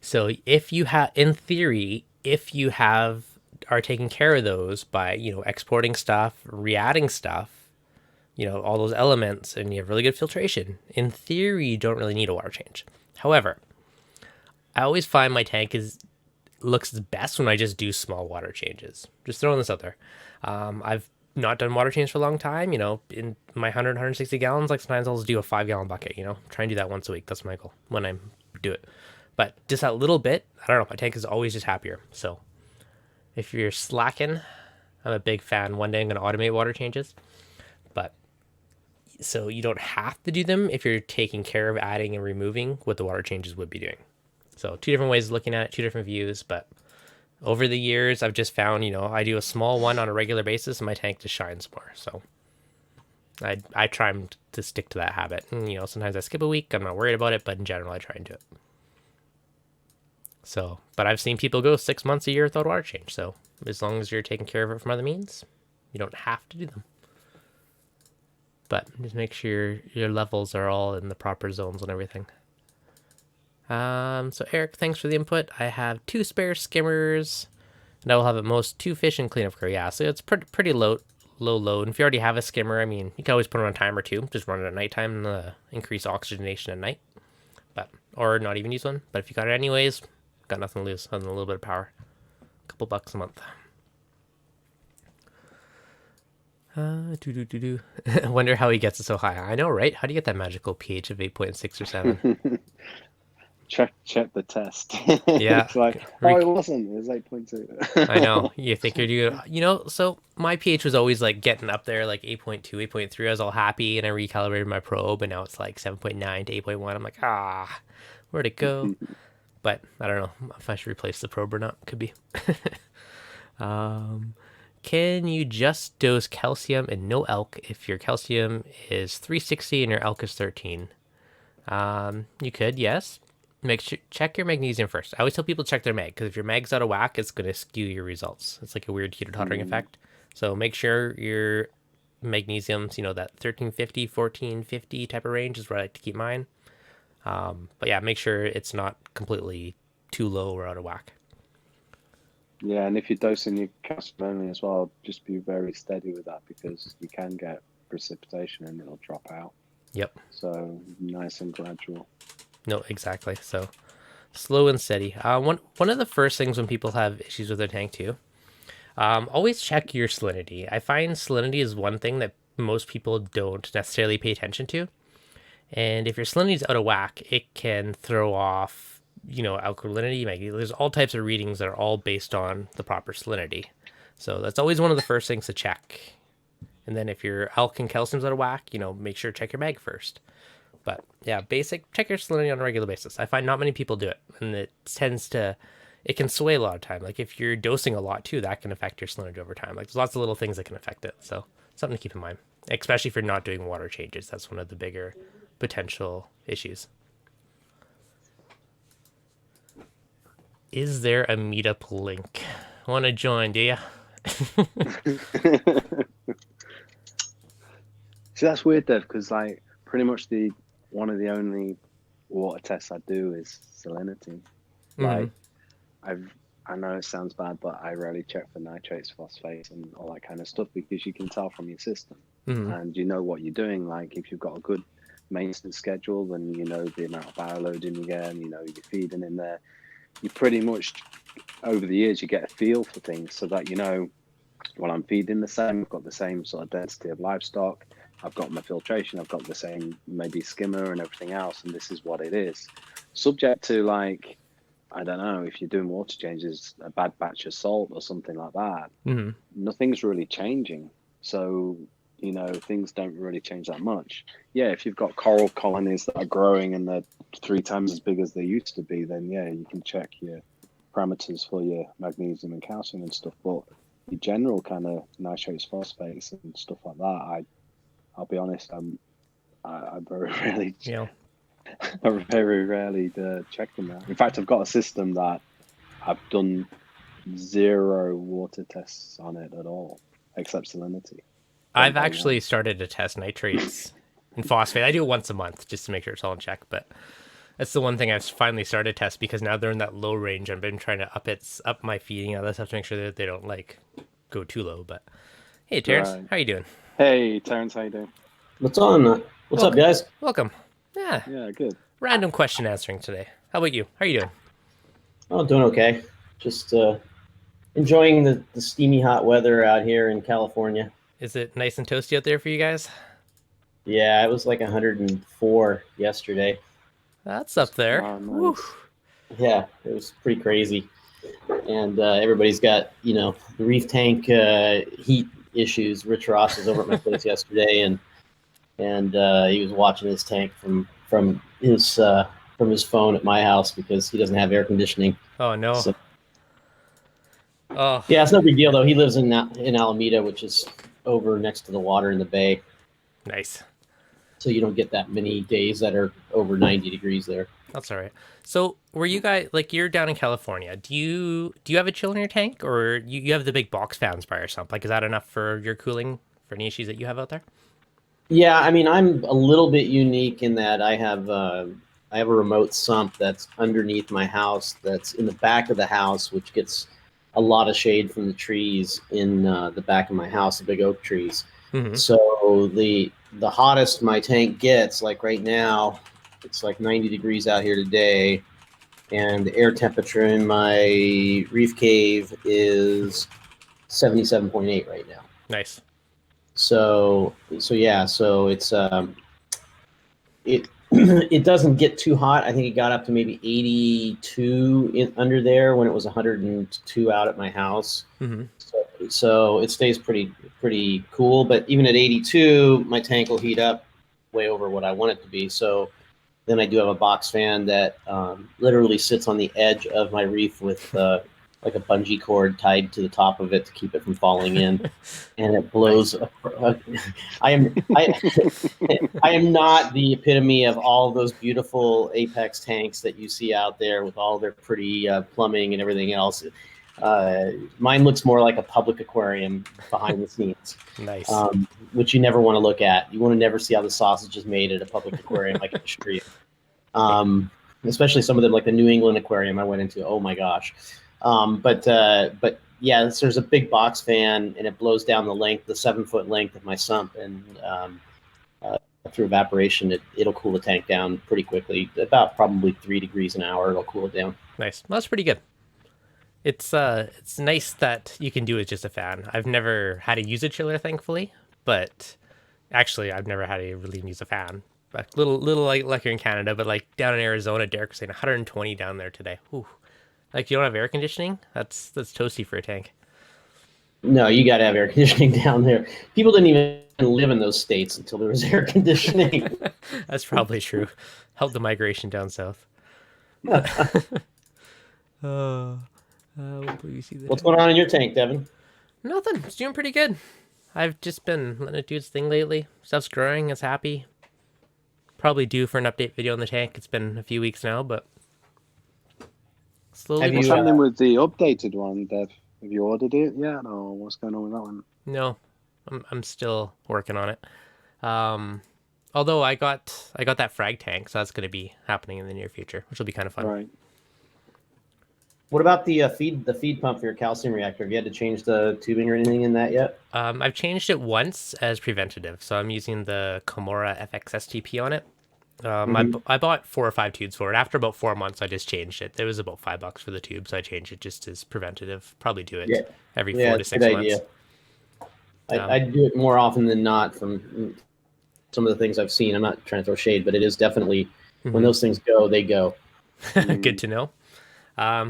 So if you have, in theory, if you are taking care of those by, exporting stuff, re-adding stuff, all those elements, and you have really good filtration, in theory, you don't really need a water change. However, I always find my tank looks best when I just do small water changes. Just throwing this out there. I've not done water change for a long time. In my 160 gallons, sometimes I'll just do a 5-gallon bucket. Try and do that once a week. That's my goal when I do it. But just that little bit, I don't know. My tank is always just happier. So if you're slacking, I'm a big fan. One day I'm going to automate water changes. But so you don't have to do them if you're taking care of adding and removing what the water changes would be doing. So two different ways of looking at it, two different views. But over the years, I've just found, I do a small one on a regular basis and my tank just shines more. So I try to stick to that habit. And, sometimes I skip a week. I'm not worried about it. But in general, I try and do it. So, but I've seen people go 6 months, a year without water change. So as long as you're taking care of it from other means, you don't have to do them. But just make sure your levels are all in the proper zones and everything. So Eric, thanks for the input. I have 2 spare skimmers, and I will have at most 2 fish and cleanup crew. Yeah, so it's pretty low low load. And if you already have a skimmer, I mean, you can always put it on timer too. Just run it at nighttime and increase oxygenation at night. But or not even use one. But if you got it anyways, got nothing to lose other than a little bit of power. A couple bucks a month. I wonder how he gets it so high. I know, right? How do you get that magical pH of 8.6 or 7? Check the test. Yeah. It's like, oh, it wasn't. It was 8.2. I know. You think you're doing, so my pH was always like getting up there, like 8.2, 8.3. I was all happy and I recalibrated my probe and now it's like 7.9 to 8.1. I'm like, where'd it go? But I don't know if I should replace the probe or not. Could be. Can you just dose calcium and no elk if your calcium is 360 and your elk is 13? You could, yes. Check your magnesium first. I always tell people to check their mag, because if your mag's out of whack, it's going to skew your results. It's like a weird heater tottering effect. So make sure your magnesium's, that 1350, 1450 type of range is where I like to keep mine. But yeah, make sure it's not completely too low or out of whack. Yeah, and if you're dosing your calcium only as well, just be very steady with that, because you can get precipitation and it'll drop out. Yep. So nice and gradual. No, exactly. So slow and steady. One of the first things when people have issues with their tank too, always check your salinity. I find salinity is one thing that most people don't necessarily pay attention to. And if your salinity is out of whack, it can throw off, alkalinity. There's all types of readings that are all based on the proper salinity. So that's always one of the first things to check. And then if your elk and calcium's out of whack, make sure to check your mag first. But yeah, check your salinity on a regular basis. I find not many people do it, and it can sway a lot of time. Like if you're dosing a lot too, that can affect your salinity over time. Like there's lots of little things that can affect it. So something to keep in mind, especially if you're not doing water changes. That's one of the bigger potential issues. Is there a meetup link? Want to join, do ya? See, that's weird, Dev, because like pretty much one of the only water tests I do is salinity. Like I know it sounds bad, but I rarely check for nitrates, phosphates, and all that kind of stuff, because you can tell from your system and you know what you're doing. Like if you've got a good maintenance schedule, and you know the amount of bioloading you get, and you're feeding in there, you pretty much over the years you get a feel for things, so that well, I'm feeding the same, I've got the same sort of density of livestock, I've got my filtration, I've got the same maybe skimmer and everything else, and this is what it is. Subject to, like, I don't know, if you're doing water changes, a bad batch of salt or something like that, nothing's really changing. So, things don't really change that much. Yeah, if you've got coral colonies that are growing and they're 3 times as big as they used to be, then yeah, you can check your parameters for your magnesium and calcium and stuff. But your general kind of nitrates, phosphates and stuff like that, I'll be honest, I very rarely, I very rarely check them out. In fact, I've got a system that I've done 0 water tests on it at all, except salinity. I've actually started to test nitrates and phosphate. I do it once a month just to make sure it's all in check. But that's the one thing I've finally started to test, because now they're in that low range. I've been trying to up my feeding. I just have to make sure that they don't go too low. But hey, Terrence, how you doing? Hey, Terrence, how you doing? What's on? What's up, guys? Welcome. Yeah, good. Random question answering today. How about you? How are you doing? Oh, doing okay. Just enjoying the steamy hot weather out here in California. Is it nice and toasty out there for you guys? Yeah, it was like 104 yesterday. That's up there. Oh, nice. Yeah, it was pretty crazy. And everybody's got, the reef tank heat issues. Rich Ross was over at my place yesterday, and he was watching his tank from his phone at my house, because he doesn't have air conditioning. Oh no. So, oh yeah, it's no big deal though. He lives in Alameda, which is over next to the water in the bay. Nice. So you don't get that many days that are over 90 degrees there. That's all right. So were you guys, you're down in California, do you have a chill in your tank, or you have the big box fans by yourself? Is that enough for your cooling for any issues that you have out there? Yeah, I mean, I'm a little bit unique in that I have a remote sump that's underneath my house, that's in the back of the house, which gets a lot of shade from the trees in the back of my house, the big oak trees. Mm-hmm. So the hottest my tank gets, like right now, it's like 90 degrees out here today, and the air temperature in my reef cave is 77.8 right now. Nice. So yeah, so it's it it doesn't get too hot. I think it got up to maybe 82 under there when it was 102 out at my house. Mm-hmm. So it stays pretty cool. But even at 82, my tank will heat up way over what I want it to be. So then I do have a box fan that literally sits on the edge of my reef with like a bungee cord tied to the top of it to keep it from falling in, and it blows. I am not the epitome of all those beautiful Apex tanks that you see out there with all their pretty plumbing and everything else. Mine looks more like a public aquarium behind the scenes. Nice. Which you never want to look at. You want to never see how the sausage is made at a public aquarium like in the street. Especially some of them, like the New England aquarium I went into. Oh my gosh. But yeah, there's a big box fan, and it blows down the 7-foot length of my sump, and through evaporation, it'll cool the tank down pretty quickly. About probably 3 degrees an hour, it'll cool it down. Nice. Well, that's pretty good. It's nice that you can do it with just a fan. I've never had to use a chiller, thankfully, but actually I've never had to really use a fan. But little like here in Canada, but like down in Arizona, Derek was saying 120 down there today. Whew. Like you don't have air conditioning? That's toasty for a tank. No, you got to have air conditioning down there. People didn't even live in those states until there was air conditioning. That's probably true. Help the migration down south. What's going on in your tank, Devin? Nothing. It's doing pretty good. I've just been letting it do its thing lately. Stuff's growing. It's happy. Probably due for an update video on the tank. It's been a few weeks now, but slowly. What's happening with the updated one, Dev? Have you ordered it yet, or what's going on with that one? No, I'm still working on it. Although I got that frag tank, so that's going to be happening in the near future, which will be kind of fun. Right. What about the feed pump for your calcium reactor? Have you had to change the tubing or anything in that yet? I've changed it once as preventative, so I'm using the Komora FX STP on it. I bought 4 or 5 tubes for it. After about 4 months, I just changed it. It was about $5 for the tube, so I changed it just as preventative. Probably do it every 4 to 6 months. Idea. I do it more often than not from some of the things I've seen. I'm not trying to throw shade, but it is definitely when those things go, they go. Good to know.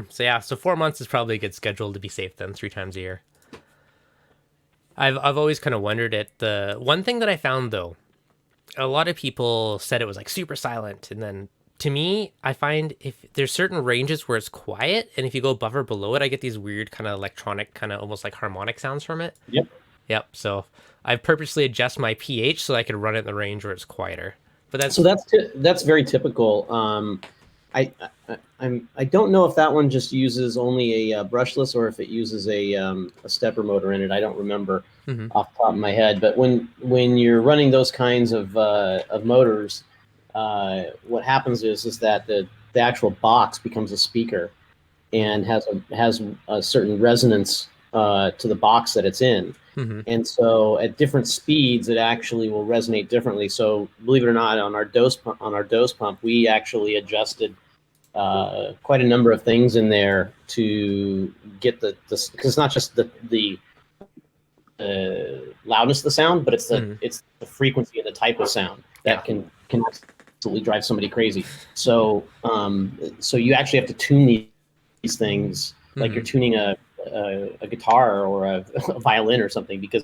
So 4 months is probably a good schedule to be safe then, 3 times a year. I've always kind of wondered it. The one thing that I found though, a lot of people said it was like super silent, and then to me, I find if there's certain ranges where it's quiet, and if you go above or below it, I get these weird kind of electronic, kind of almost like harmonic sounds from it. Yep. So I purposely adjust my pH so I can run it in the range where it's quieter. But that's very typical. I don't know if that one just uses only a brushless or if it uses a stepper motor in it. I don't remember off the top of my head. But when you're running those kinds of motors, what happens is that the actual box becomes a speaker and has a certain resonance to the box that it's in. And so at different speeds, it actually will resonate differently. So believe it or not, on our dose pump, we actually adjusted quite a number of things in there to get the because it's not just the loudness of the sound, but it's the frequency and the type of sound that can absolutely drive somebody crazy. So so you actually have to tune these things like you're tuning a guitar or a violin or something, because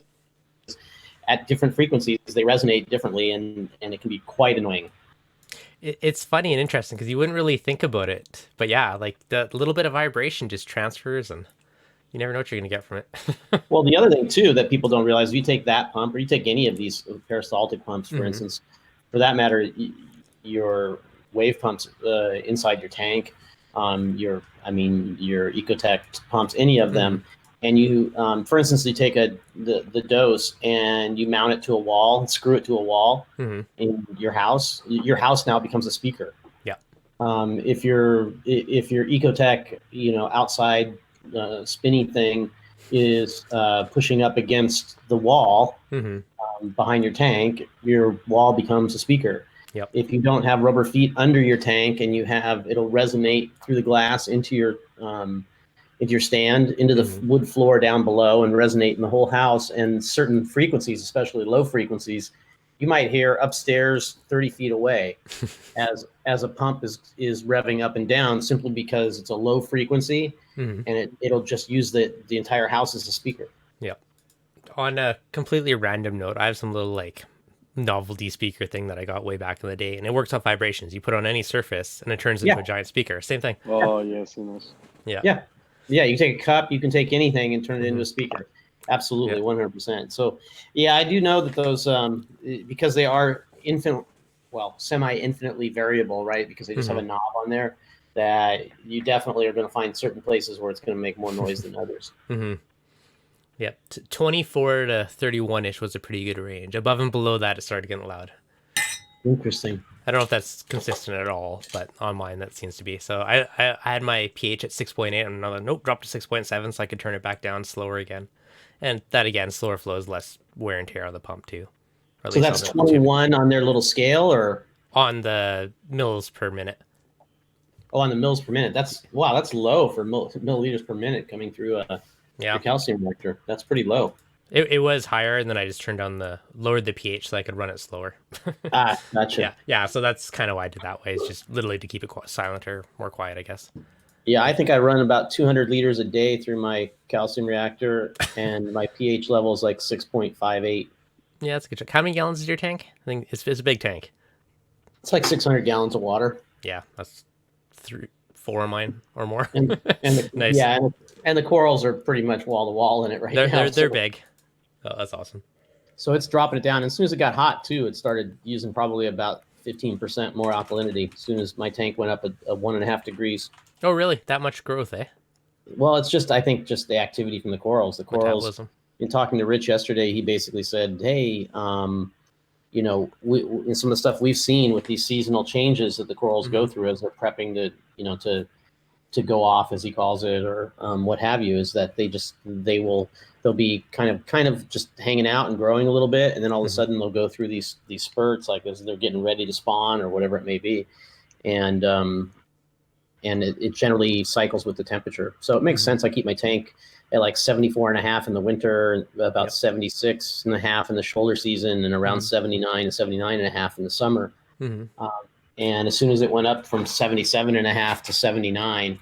at different frequencies they resonate differently, and it can be quite annoying. It's funny and interesting because you wouldn't really think about it, but yeah, like the little bit of vibration just transfers, and you never know what you're going to get from it. Well, the other thing too that people don't realize, if you take that pump or you take any of these peristaltic pumps, for instance, for that matter, your wave pumps inside your tank, your Ecotech pumps, any of them, and you, for instance, you take the dose and you mount it to a wall, and screw it to a wall in your house. Your house now becomes a speaker. Yeah. If your Ecotech, outside spinny thing is pushing up against the wall behind your tank, your wall becomes a speaker. Yep. If you don't have rubber feet under your tank and it'll resonate through the glass into your stand, into the wood floor down below, and resonate in the whole house. And certain frequencies, especially low frequencies, you might hear upstairs 30 feet away as a pump is revving up and down, simply because it's a low frequency and it'll just use the entire house as a speaker. Yep. On a completely random note, I have some little like novelty speaker thing that I got way back in the day, and it works off vibrations. You put it on any surface and it turns into a giant speaker. Same thing. Oh, yes, nice. Yeah. Yeah, you take a cup, you can take anything and turn it into a speaker. Absolutely, 100%. So, yeah, I do know that those, because they are semi-infinitely variable, right? Because they just have a knob on there, that you definitely are going to find certain places where it's going to make more noise than others. Yep. 24 to 31-ish was a pretty good range. Above and below that, it started getting loud. Interesting. I don't know if that's consistent at all, but on mine that seems to be. So I had my pH at 6.8 and another dropped to 6.7 so I could turn it back down slower again. And that again, slower flows, less wear and tear on the pump too. So that's 21 on their little scale, or on the mils per minute. Oh, on the mils per minute. That's low for milliliters per minute coming through a calcium reactor. That's pretty low. It was higher, and then I just lowered the pH so I could run it slower. Gotcha. Yeah. So that's kind of why I did that way. It's just literally to keep it silent or more quiet, I guess. Yeah, I think I run about 200 liters a day through my calcium reactor, and my pH level is like 6.58. Yeah, that's a good check. How many gallons is your tank? I think it's a big tank. It's like 600 gallons of water. Yeah, that's 4 of mine or more. And Nice. Yeah, and the corals are pretty much wall to wall in it now. They're big. Oh, that's awesome. So it's dropping it down. And as soon as it got hot too, it started using probably about 15% more alkalinity as soon as my tank went up a 1.5 degrees. Oh, really? That much growth, eh? Well, it's just, I think, just the activity from the corals. The corals. Metabolism. In talking to Rich yesterday, he basically said, "Hey, in some of the stuff we've seen with these seasonal changes that the corals go through as they're prepping to go off, as he calls it, or what have you, is that they'll be kind of just hanging out and growing a little bit, and then all of a sudden they'll go through these spurts, like as they're getting ready to spawn or whatever it may be, and it generally cycles with the temperature. So it makes sense. I keep my tank at like 74.5 in the winter, about 76.5 in the shoulder season, and around 79 to 79.5 in the summer. And as soon as it went up from 77.5 to 79,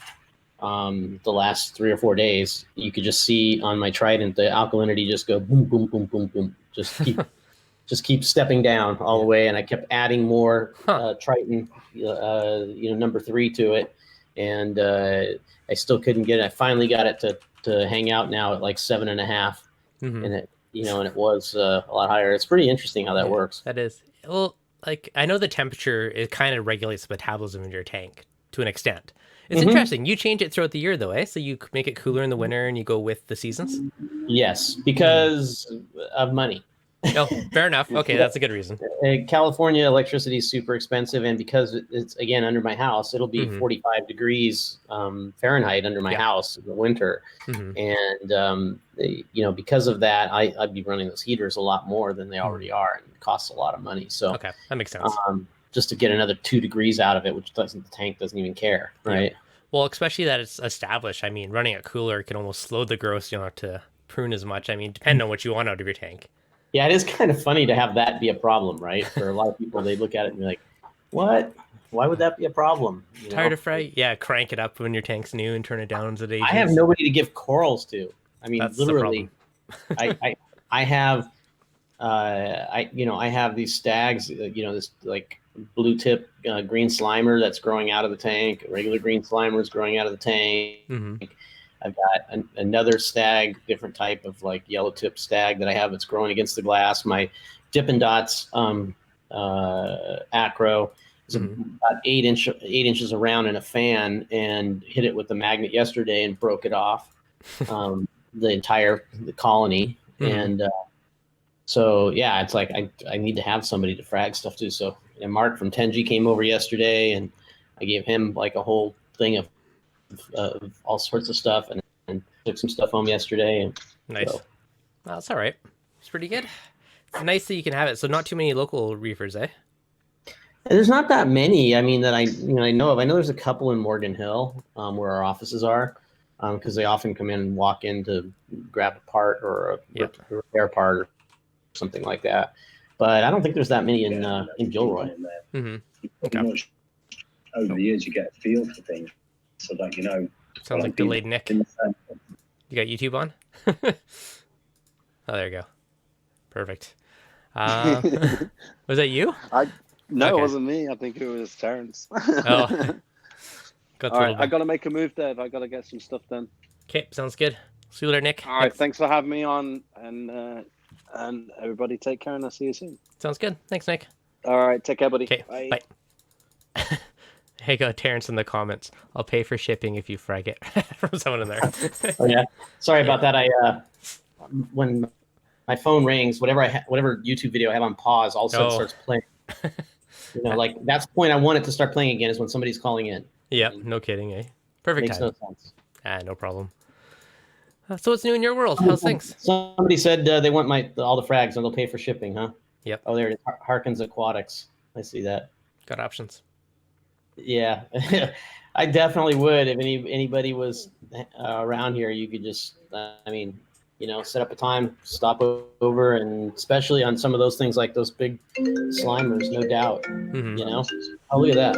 the last 3 or 4 days, you could just see on my Trident the alkalinity just go boom, boom, boom, boom, boom, just keep stepping down all the way. And I kept adding more Triton, number 3 to it, and I still couldn't get it. I finally got it to hang out now at like 7.5, and it and it was a lot higher. It's pretty interesting how that works. That is. Well, like, I know the temperature, it kind of regulates the metabolism in your tank to an extent. It's interesting. You change it throughout the year, though, eh? So you make it cooler in the winter and you go with the seasons? Yes, because of money. Oh, fair enough. Okay, that's a good reason. California electricity is super expensive, and because it's, again, under my house, it'll be 45 degrees Fahrenheit under my house in the winter. And, because of that, I'd be running those heaters a lot more than they already are, and it costs a lot of money. So okay, that makes sense. Just to get another 2 degrees out of it, which the tank doesn't even care, right? Yeah. Well, especially that it's established. I mean, running a cooler can almost slow the growth, to prune as much. I mean, depending on what you want out of your tank. Yeah, it is kind of funny to have that be a problem, right? For a lot of people, they look at it and be like, what? Why would that be a problem? Tired of fry? Yeah, crank it up when your tank's new and turn it down as it ages. I have nobody to give corals to. I mean, that's literally, I have these stags, this like blue tip green slimer that's growing out of the tank. Regular green slimer is growing out of the tank. I've got another stag, different type of like yellow tip stag that I have that's growing against the glass. My Dippin' Dots acro is about 8 inches around in a fan, and hit it with the magnet yesterday and broke it off the entire colony. And so, yeah, it's like I need to have somebody to frag stuff too. So Mark from 10G came over yesterday, and I gave him like a whole thing of all sorts of stuff, and took some stuff home yesterday. And Nice. so, Well, that's all right. It's pretty good. It's nice that you can have it. So not too many local reefers, eh? and there's not that many. I mean, that I know of. I know there's a couple in Morgan Hill where our offices are, because they often come in and walk in to grab a part or a repair part or something like that. But I don't think there's that many in Gilroy. Mm-hmm. Pretty much over the years, you get a feel for things, so that you know. Sounds like delayed Nick. You got YouTube on? Oh, there you go. Perfect. Was that you? No, Okay. It wasn't me. I think it was Terrence. Oh. All right, I got to make a move, Dave. I got to get some stuff done. Okay, sounds good. See you later, Nick. All right, thanks for having me on, and everybody take care, and I'll see you soon. Sounds good. Thanks, Nick. All right, take care, buddy. Okay, bye. Hey, go Terrence in the comments. I'll pay for shipping if you frag it. From someone in there. Oh yeah, sorry about that. I when my phone rings, whatever YouTube video I have on pause, all of a sudden starts playing. Like that's the point I want it to start playing again is when somebody's calling in. Yeah, no kidding, eh? Perfect Makes time. no sense. No problem. So what's new in your world? How's things? Somebody said they want all the frags and they'll pay for shipping, huh? Yep. Oh, there it is. Harkins Aquatics. I see that. Got options. Yeah, I definitely would. If anybody was around here, you could just, set up a time, stop over, and especially on some of those things like those big slimers, no doubt. Mm-hmm. Oh, look at that.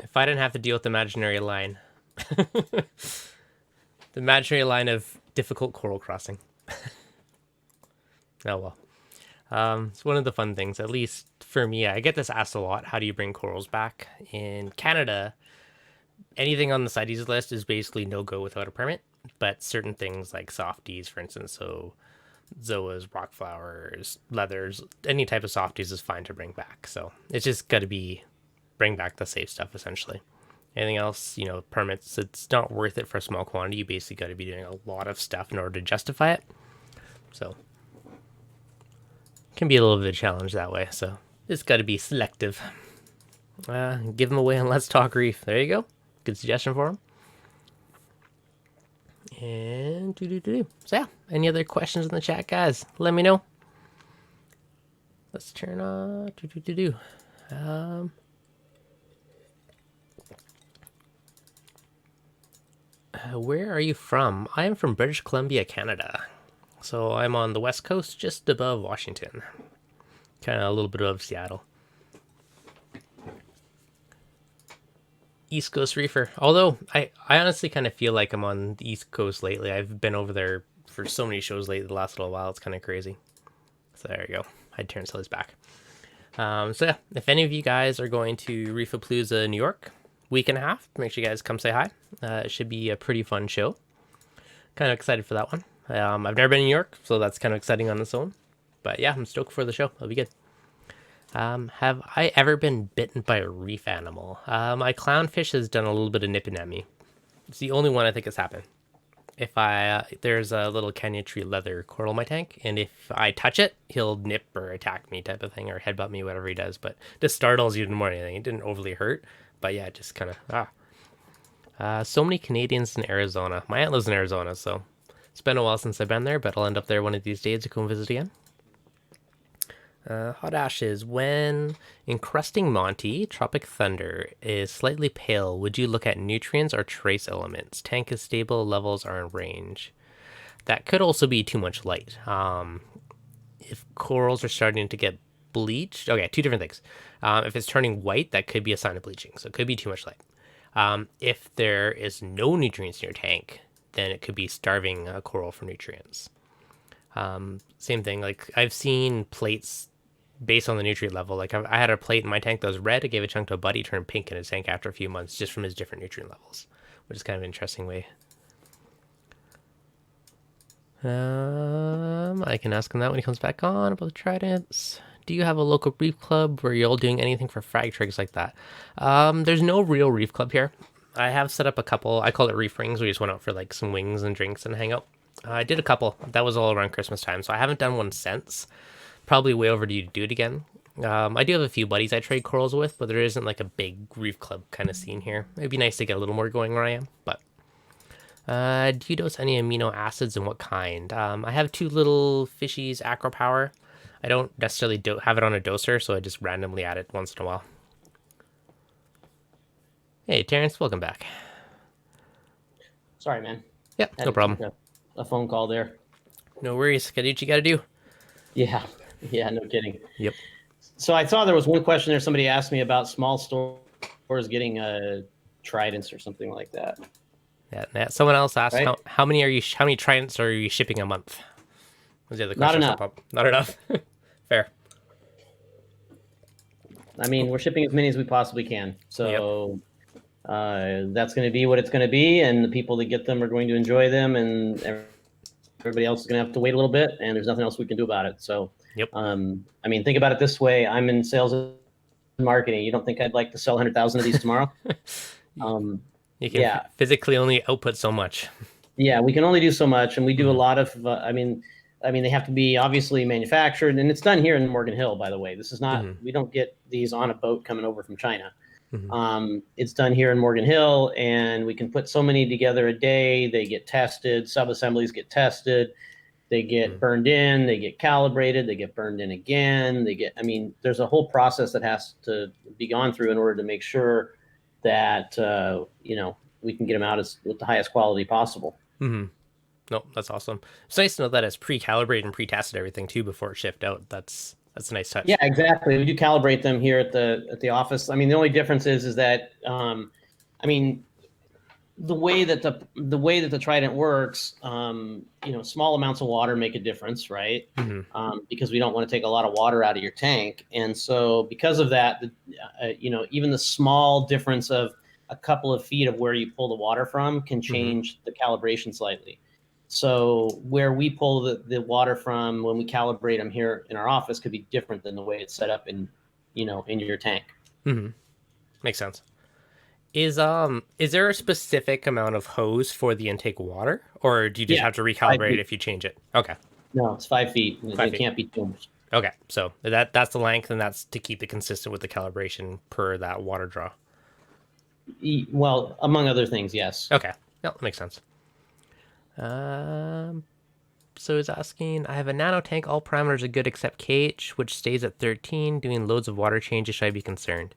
If I didn't have to deal with the imaginary line, the imaginary line of difficult coral crossing. Oh well. It's one of the fun things, at least for me. I get this asked a lot. How do you bring corals back? In Canada, anything on the CITES list is basically no-go without a permit. But certain things like softies, for instance, so zoas, rock flowers, leathers, any type of softies is fine to bring back. So it's just got to be bring back the safe stuff, essentially. Anything else, permits, it's not worth it for a small quantity. You basically got to be doing a lot of stuff in order to justify it. So can be a little bit of a challenge that way, so it's got to be selective. Give them away on Let's Talk Reef. There you go. Good suggestion for them. And so yeah, any other questions in the chat, guys? Let me know. Let's turn on where are you from? I am from British Columbia, Canada. So I'm on the west coast, just above Washington. Kind of a little bit above Seattle. East Coast reefer. Although, I honestly kind of feel like I'm on the East Coast lately. I've been over there for so many shows lately the last little while. It's kind of crazy. So there you go. I'd turn his back. So yeah, if any of you guys are going to Reefapalooza New York, week and a half, make sure you guys come say hi. It should be a pretty fun show. Kind of excited for that one. I've never been in New York, so that's kind of exciting on its own. But yeah, I'm stoked for the show. It'll be good. Have I ever been bitten by a reef animal? My clownfish has done a little bit of nipping at me. It's the only one I think has happened. If there's a little canyon tree leather coral in my tank, and if I touch it, he'll nip or attack me type of thing, or headbutt me, whatever he does. But just startles you more than anything. It didn't overly hurt, but yeah, just kind of, so many Canadians in Arizona. My aunt lives in Arizona, so it's been a while since I've been there, but I'll end up there one of these days to come visit again. Hot Ashes. When encrusting Monty, Tropic Thunder is slightly pale, would you look at nutrients or trace elements? Tank is stable, levels are in range. That could also be too much light. If corals are starting to get bleached, okay, two different things. If it's turning white, that could be a sign of bleaching, so it could be too much light. If there is no nutrients in your tank, then it could be starving a coral for nutrients. Same thing, like I've seen plates based on the nutrient level. Like I had a plate in my tank that was red. I gave a chunk to a buddy, turned pink in his tank after a few months just from his different nutrient levels, which is kind of an interesting way. I can ask him that when he comes back on about the Tridents. Do you have a local reef club where you're all doing anything for frag trigs like that? There's no real reef club here. I have set up a couple. I call it reef rings. We just went out for like some wings and drinks and hang out. I did a couple. That was all around Christmas time, so I haven't done one since. Probably way overdue to do it again. I do have a few buddies I trade corals with, but there isn't like a big reef club kind of scene here. It'd be nice to get a little more going where I am, but do you dose any amino acids and what kind? I have two little fishies, Acro Power. I don't necessarily have it on a doser, so I just randomly add it once in a while. Hey, Terrence, welcome back. Sorry, man. Yeah, no problem. A phone call there. No worries. Gotta do what you gotta do. Yeah, no kidding. Yep. So I saw there was one question there. Somebody asked me about small stores getting Tridents or something like that. Yeah. Someone else asked, right? how many Tridents are you shipping a month? Was the other question? Not enough. Not enough. Fair. I mean, we're shipping as many as we possibly can. So that's going to be what it's going to be, and the people that get them are going to enjoy them, and everybody else is going to have to wait a little bit, and there's nothing else we can do about it. So, I mean, think about it this way. I'm in sales and marketing. You don't think I'd like to sell 100,000 of these tomorrow? You can physically only output so much. Yeah, we can only do so much, and we do a lot of, I mean, they have to be obviously manufactured, and it's done here in Morgan Hill, by the way. This is not, we don't get these on a boat coming over from China. It's done here in Morgan Hill, and we can put so many together a day. They get tested, sub-assemblies get tested, they get burned in, they get calibrated, they get burned in again. I mean, there's a whole process that has to be gone through in order to make sure that, we can get them out with the highest quality possible. Nope, that's awesome. It's nice to know that it's pre-calibrated and pre-tested everything too before it shipped out. That's a nice touch. Yeah, exactly. We do calibrate them here at the office. I mean, the only difference is that I mean, the way that the Trident works, small amounts of water make a difference, right? Because we don't want to take a lot of water out of your tank, and so because of that, even the small difference of a couple of feet of where you pull the water from can change the calibration slightly. So where we pull the water from when we calibrate them here in our office could be different than the way it's set up in your tank. Makes sense. Is there a specific amount of hose for the intake water, or do you just have to recalibrate it if you change it? Okay. No, it's 5 feet. It can't be too much. Okay, so that's the length, and that's to keep it consistent with the calibration per that water draw. Well, among other things, yes. Okay, yeah, that makes sense. So it's asking, I have a nano tank. All parameters are good except KH, which stays at 13. Doing loads of water changes, should I be concerned?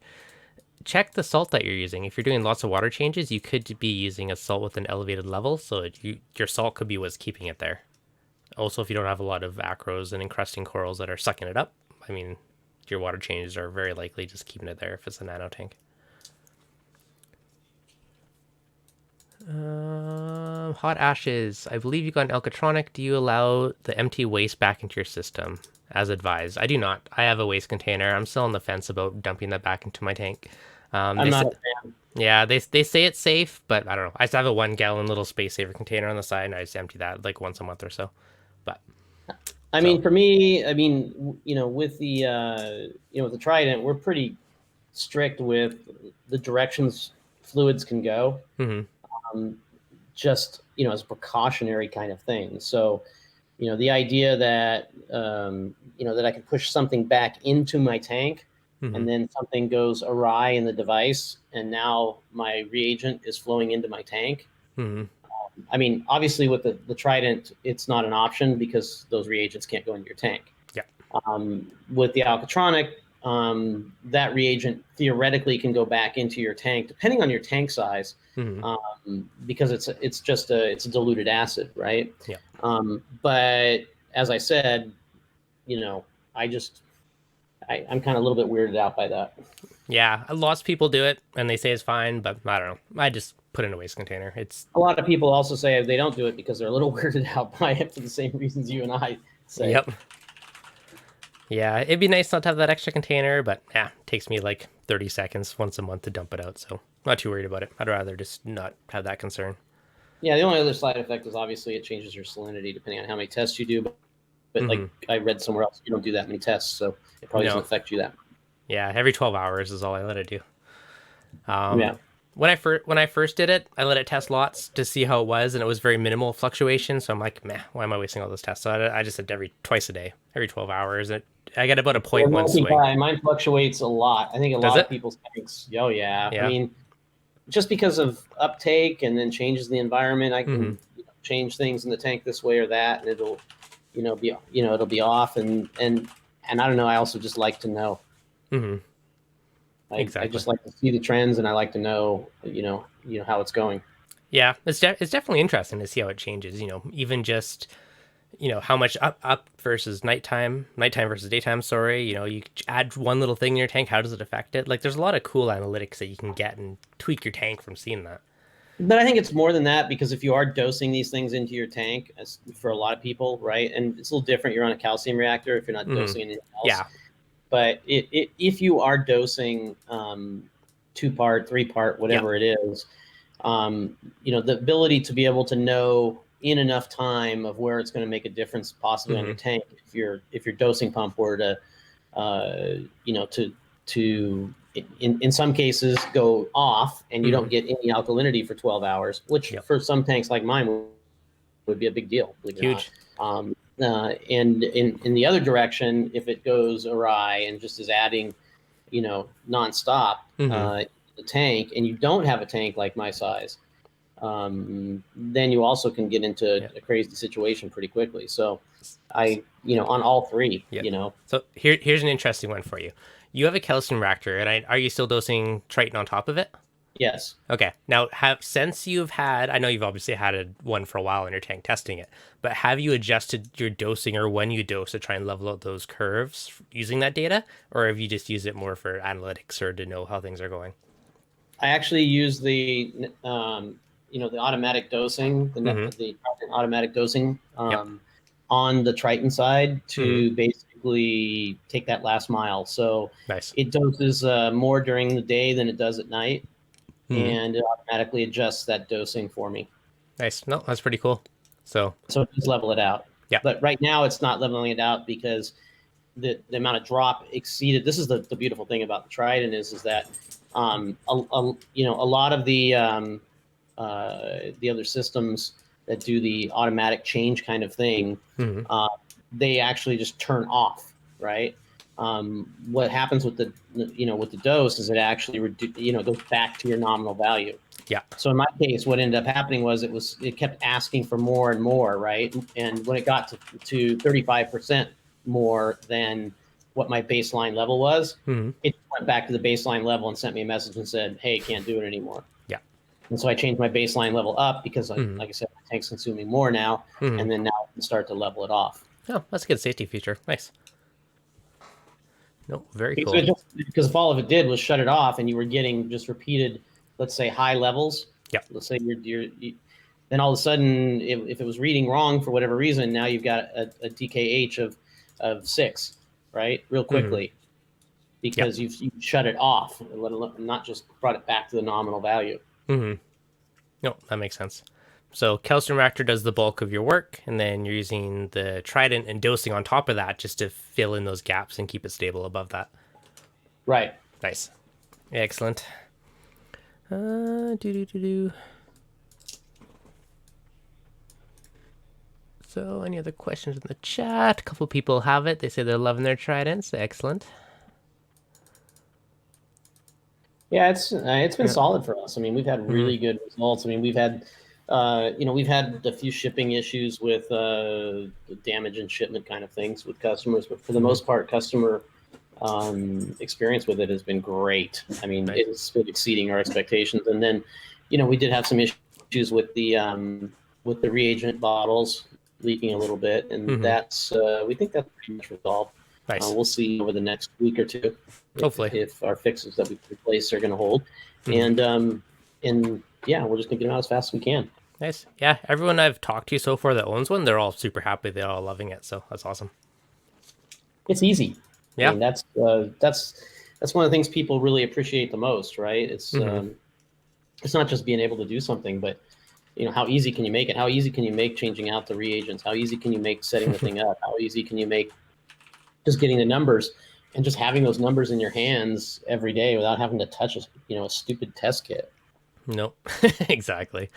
Check the salt that you're using. If you're doing lots of water changes, you could be using a salt with an elevated level, so your salt could be what's keeping it there. Also, if you don't have a lot of acros and encrusting corals that are sucking it up, I mean, your water changes are very likely just keeping it there if it's a nano tank. Hot ashes. I believe you got an Alcatronic. Do you allow the empty waste back into your system as advised? I do not. I have a waste container. I'm still on the fence about dumping that back into my tank. I'm not a fan. Yeah, they say it's safe, but I don't know. I just have a 1 gallon little space saver container on the side, and I just empty that like once a month or so. But I mean, for me, with the with the Trident, we're pretty strict with the directions fluids can go. Just as a precautionary kind of thing. So, the idea that that I can push something back into my tank, and then something goes awry in the device, and now my reagent is flowing into my tank. I mean, obviously with the Trident, it's not an option because those reagents can't go into your tank. Yeah. With the Alcatronic, that reagent theoretically can go back into your tank, depending on your tank size, because it's a diluted acid, right? Yeah. But as I said, I'm kind of a little bit weirded out by that. Yeah, lots of people do it and they say it's fine, but I don't know. I just put it in a waste container. It's a lot of people also say they don't do it because they're a little weirded out by it for the same reasons you and I say. Yep. Yeah, it'd be nice not to have that extra container, but it takes me like 30 seconds once a month to dump it out, so I'm not too worried about it. I'd rather just not have that concern. Yeah, the only other side effect is obviously it changes your salinity depending on how many tests you do, but like I read somewhere else, you don't do that many tests, so it probably doesn't affect you that much. Yeah, every 12 hours is all I let it do. when I first did it, I let it test lots to see how it was, and it was very minimal fluctuation. So I'm like, meh, why am I wasting all those tests? So I just did twice a day, every 12 hours. I get about a Well, 0.1 swing. mine fluctuates a lot. I think a Does lot of it? people's tanks. Oh yeah. Yeah. I mean, just because of uptake and then changes in the environment, I can change things in the tank this way or that, and it'll, it'll be off. And I don't know. I also just like to know. Exactly. I just like to see the trends, and I like to know, how it's going. Yeah, it's definitely interesting to see how it changes. Even just how much up versus nighttime versus daytime. Sorry, you add one little thing in your tank. How does it affect it? Like, there's a lot of cool analytics that you can get and tweak your tank from seeing that. But I think it's more than that, because if you are dosing these things into your tank, as for a lot of people, right, and it's a little different. You're on a calcium reactor if you're not dosing anything else. Yeah. But if you are dosing 2-part, 3-part, whatever it is, the ability to be able to know in enough time of where it's going to make a difference possibly on your tank, if your dosing pump were to in some cases go off and you don't get any alkalinity for 12 hours, which for some tanks like mine would be a big deal. Huge. And in the other direction, if it goes awry and just is adding, nonstop the tank, and you don't have a tank like my size, then you also can get into a crazy situation pretty quickly. So on all three, So here's an interesting one for you. You have a calcium reactor, and are you still dosing Triton on top of it? Yes. Okay. Now, since you've had, I know you've obviously had one for a while in your tank testing it, but have you adjusted your dosing or when you dose to try and level out those curves using that data, or have you just used it more for analytics or to know how things are going? I actually use the the automatic dosing, the automatic dosing on the Triton side to basically take that last mile. So nice. It doses more during the day than it does at night, and it automatically adjusts that dosing for me. Nice. No, that's pretty cool. So just level it out. Yeah. But right now it's not leveling it out because the amount of drop exceeded. This is the beautiful thing about the Trident is that a lot of the other systems that do the automatic change kind of thing, they actually just turn off, right? What happens with the dose is it actually goes back to your nominal value. Yeah. So in my case, what ended up happening was it kept asking for more and more, right? And when it got to 35% more than what my baseline level was, it went back to the baseline level and sent me a message and said, "Hey, can't do it anymore." Yeah. And so I changed my baseline level up because, like I said, my tank's consuming more now, and then now I can start to level it off. Oh, that's a good safety feature. Nice. No, very cool. Because if all of it did was shut it off, and you were getting just repeated, let's say, high levels. Yeah. Let's say then all of a sudden, if it was reading wrong for whatever reason, now you've got a DKH of 6, right? Real quickly, because you've shut it off, not just brought it back to the nominal value. No, that makes sense. So calcium reactor does the bulk of your work, and then you're using the Trident and dosing on top of that just to fill in those gaps and keep it stable above that. Right. Nice. Excellent. So any other questions in the chat? A couple people have it. They say they're loving their Tridents. Excellent. Yeah, it's been solid for us. I mean, we've had really good results. I mean, we've had a few shipping issues with damage and shipment kind of things with customers, but for the most part, customer experience with it has been great. I mean, it's been exceeding our expectations. And then, we did have some issues with the reagent bottles leaking a little bit, and we think that's pretty much resolved. Nice. We'll see over the next week or two, hopefully, if our fixes that we replace are going to hold. And yeah, we're just going to get them out as fast as we can. Nice. Yeah, everyone I've talked to so far that owns one, they're all super happy. They're all loving it. So that's awesome. It's easy. Yeah. I mean, that's one of the things people really appreciate the most, right? It's not just being able to do something, but how easy can you make it? How easy can you make changing out the reagents? How easy can you make setting the thing up? How easy can you make just getting the numbers and just having those numbers in your hands every day without having to touch a stupid test kit? Nope. Exactly.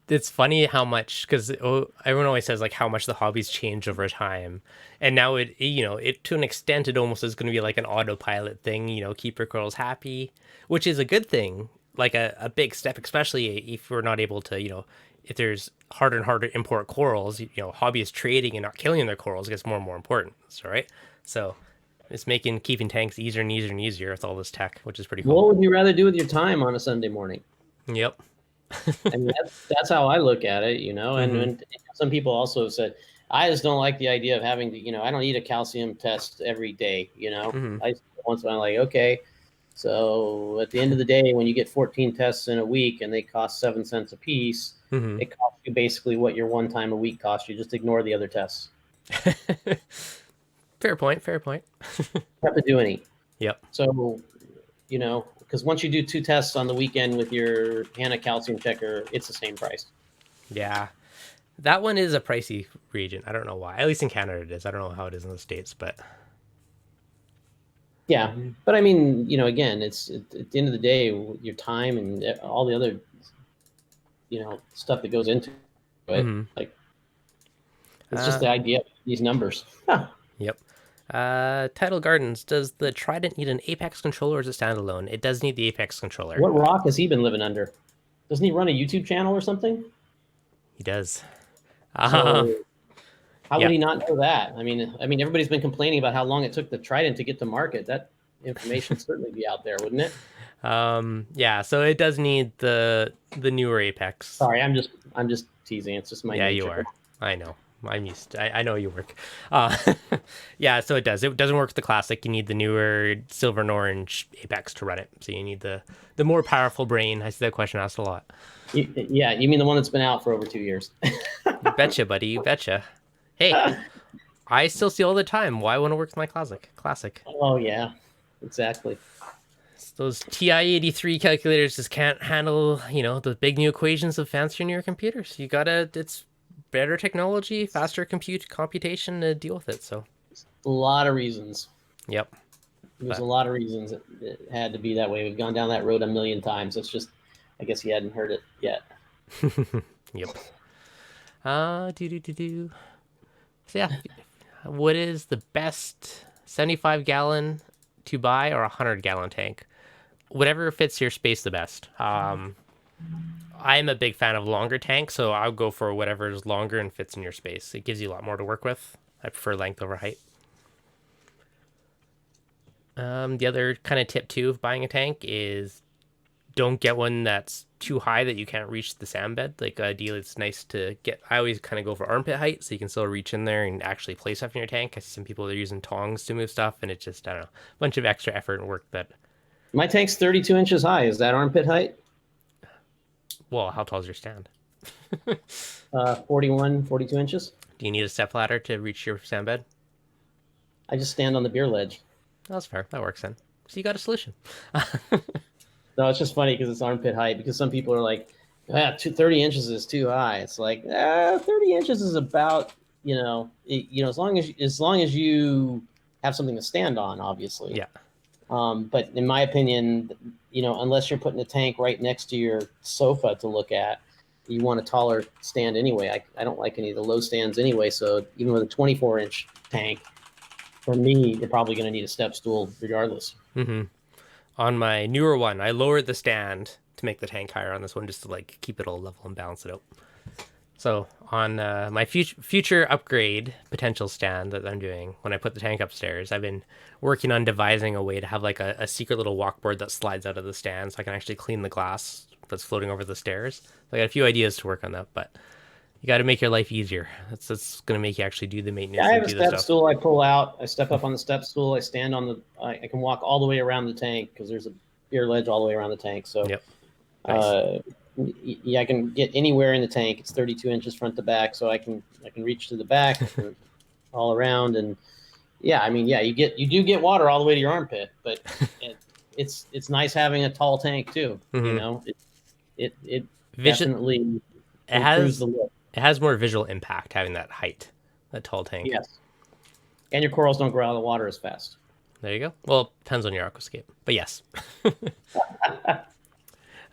It's funny how much, because everyone always says like how much the hobby's changed over time, and now it to an extent it almost is going to be like an autopilot thing. Keep your corals happy, which is a good thing, like a big step, especially if we're not able to, if there's harder and harder to import corals, hobbyist trading and not killing their corals gets more and more important. So, right? So it's making keeping tanks easier and easier and easier with all this tech, which is pretty cool. What would you rather do with your time on a Sunday morning? Yep. I mean, that's how I look at it, and some people also have said, I just don't like the idea of having to, I don't need a calcium test every day, I once I'm like, okay, so at the end of the day, when you get 14 tests in a week and they cost 7 cents a piece, it costs you basically what your one time a week costs you. Just ignore the other tests. Fair point. You have to do any. Yep. So, because once you do 2 tests on the weekend with your HANA calcium checker, it's the same price. Yeah. That one is a pricey reagent. I don't know why. At least in Canada it is. I don't know how it is in the States, but... Yeah. But I mean, again, it's at the end of the day, your time and all the other, stuff that goes into it. Like, it's just the idea of these numbers. Yep. Tidal Gardens, does the Trident need an Apex controller or is it standalone? It does need the Apex controller. What rock has he been living under? Doesn't he run a YouTube channel or something? He does. So how would he not know that? I mean, everybody's been complaining about how long it took the Trident to get to market. That information certainly be out there, wouldn't it? Yeah. So it does need the newer Apex. Sorry, I'm just teasing. It's just my nature. You are. I know. I'm used to, I know you work. Yeah, so it does. It doesn't work with the classic. You need the newer silver and orange Apex to run it. So you need the more powerful brain. I see that question asked a lot. Yeah, you mean the one that's been out for over 2 years? You betcha, buddy. You betcha. Hey, I still see all the time. Why want to work with my classic? Oh, yeah, exactly. Those TI-83 calculators just can't handle, the big new equations of fancier newer computers. It's better technology, faster computation to deal with it. So a lot of reasons. Yep. There's a lot of reasons it had to be that way. We've gone down that road a million times. It's just, I guess you hadn't heard it yet. Yep. So yeah, what is the best 75-gallon to buy or 100-gallon tank? Whatever fits your space the best. I'm a big fan of longer tanks, so I'll go for whatever is longer and fits in your space. It gives you a lot more to work with. I prefer length over height. The other kind of tip too of buying a tank is don't get one that's too high that you can't reach the sand bed. Like ideally, it's nice to get. I always kind of go for armpit height so you can still reach in there and actually place stuff in your tank. I see some people are using tongs to move stuff, and it's just a bunch of extra effort and work that. My tank's 32 inches high. Is that armpit height? Well, how tall is your stand? 42 inches. Do you need a stepladder to reach your sand bed? I just stand on the beer ledge. That's fair. That works then. So you got a solution. No, it's just funny because it's armpit height. Because some people are like, 30 inches is too high. It's like 30 inches is about as long as you have something to stand on, obviously. Yeah. But in my opinion, unless you're putting a tank right next to your sofa to look at, you want a taller stand anyway. I don't like any of the low stands anyway. So even with a 24-inch tank, for me, you're probably going to need a step stool regardless. Mm-hmm. On my newer one, I lowered the stand to make the tank higher on this one, just to keep it all level and balance it out. So on my future upgrade potential stand that I'm doing, when I put the tank upstairs, I've been working on devising a way to have a secret little walkboard that slides out of the stand so I can actually clean the glass that's floating over the stairs. So I got a few ideas to work on that, but you got to make your life easier. That's going to make you actually do the maintenance. I have a step stool I pull out. I step up on the step stool. I stand on I can walk all the way around the tank because there's a beer ledge all the way around the tank. So yep. Nice. I can get anywhere in the tank. It's 32 inches front to back, so I can reach to the back all around. And you do get water all the way to your armpit, but it's nice having a tall tank too. Mm-hmm. It definitely improves the look. It has more visual impact having that height, that tall tank. Yes. And your corals don't grow out of the water as fast. There you go. Well, it depends on your aquascape, but yes.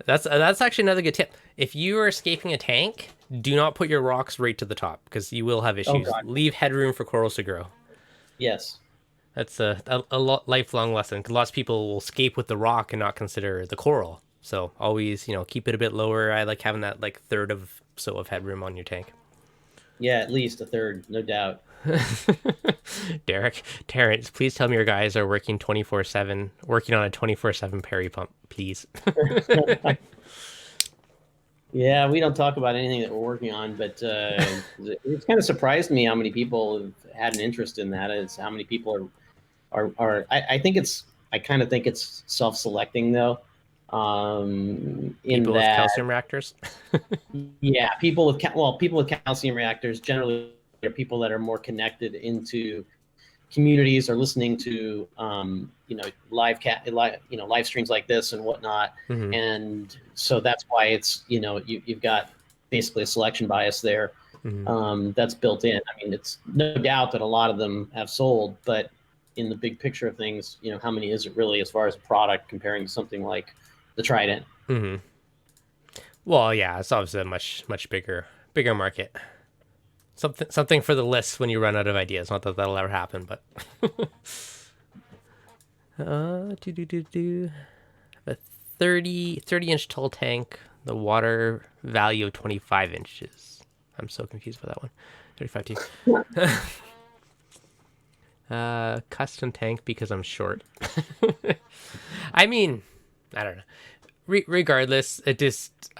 That's actually another good tip. If you are escaping a tank, do not put your rocks right to the top because you will have issues. God. Leave headroom for corals to grow. Yes. That's a lifelong lesson. 'Cause lots of people will escape with the rock and not consider the coral. So always, keep it a bit lower. I like having that like third of headroom on your tank. Yeah, at least a third, no doubt. Terrence, please tell me your guys are working 24/7, working on a 24/7 Perry pump, please. Yeah, we don't talk about anything that we're working on, but it's kind of surprised me how many people have had an interest in that. Is how many people are. I kind of think it's self-selecting though. In People with that, calcium reactors. yeah, people with calcium reactors generally are people that are more connected into communities or listening to live streams like this and whatnot. Mm-hmm. And so that's why it's you've got basically a selection bias there. Mm-hmm. That's built in. I mean, it's no doubt that a lot of them have sold, but in the big picture of things, how many is it really as far as a product comparing to something like the Trident? Mm-hmm. Well, yeah, it's obviously a much bigger market. Something for the list when you run out of ideas. Not that that'll ever happen, but a 30-inch tall tank, the water value of 25 inches. I'm so confused by that one. 35 T. Custom tank because I'm short. I mean, I don't know. Regardless, it just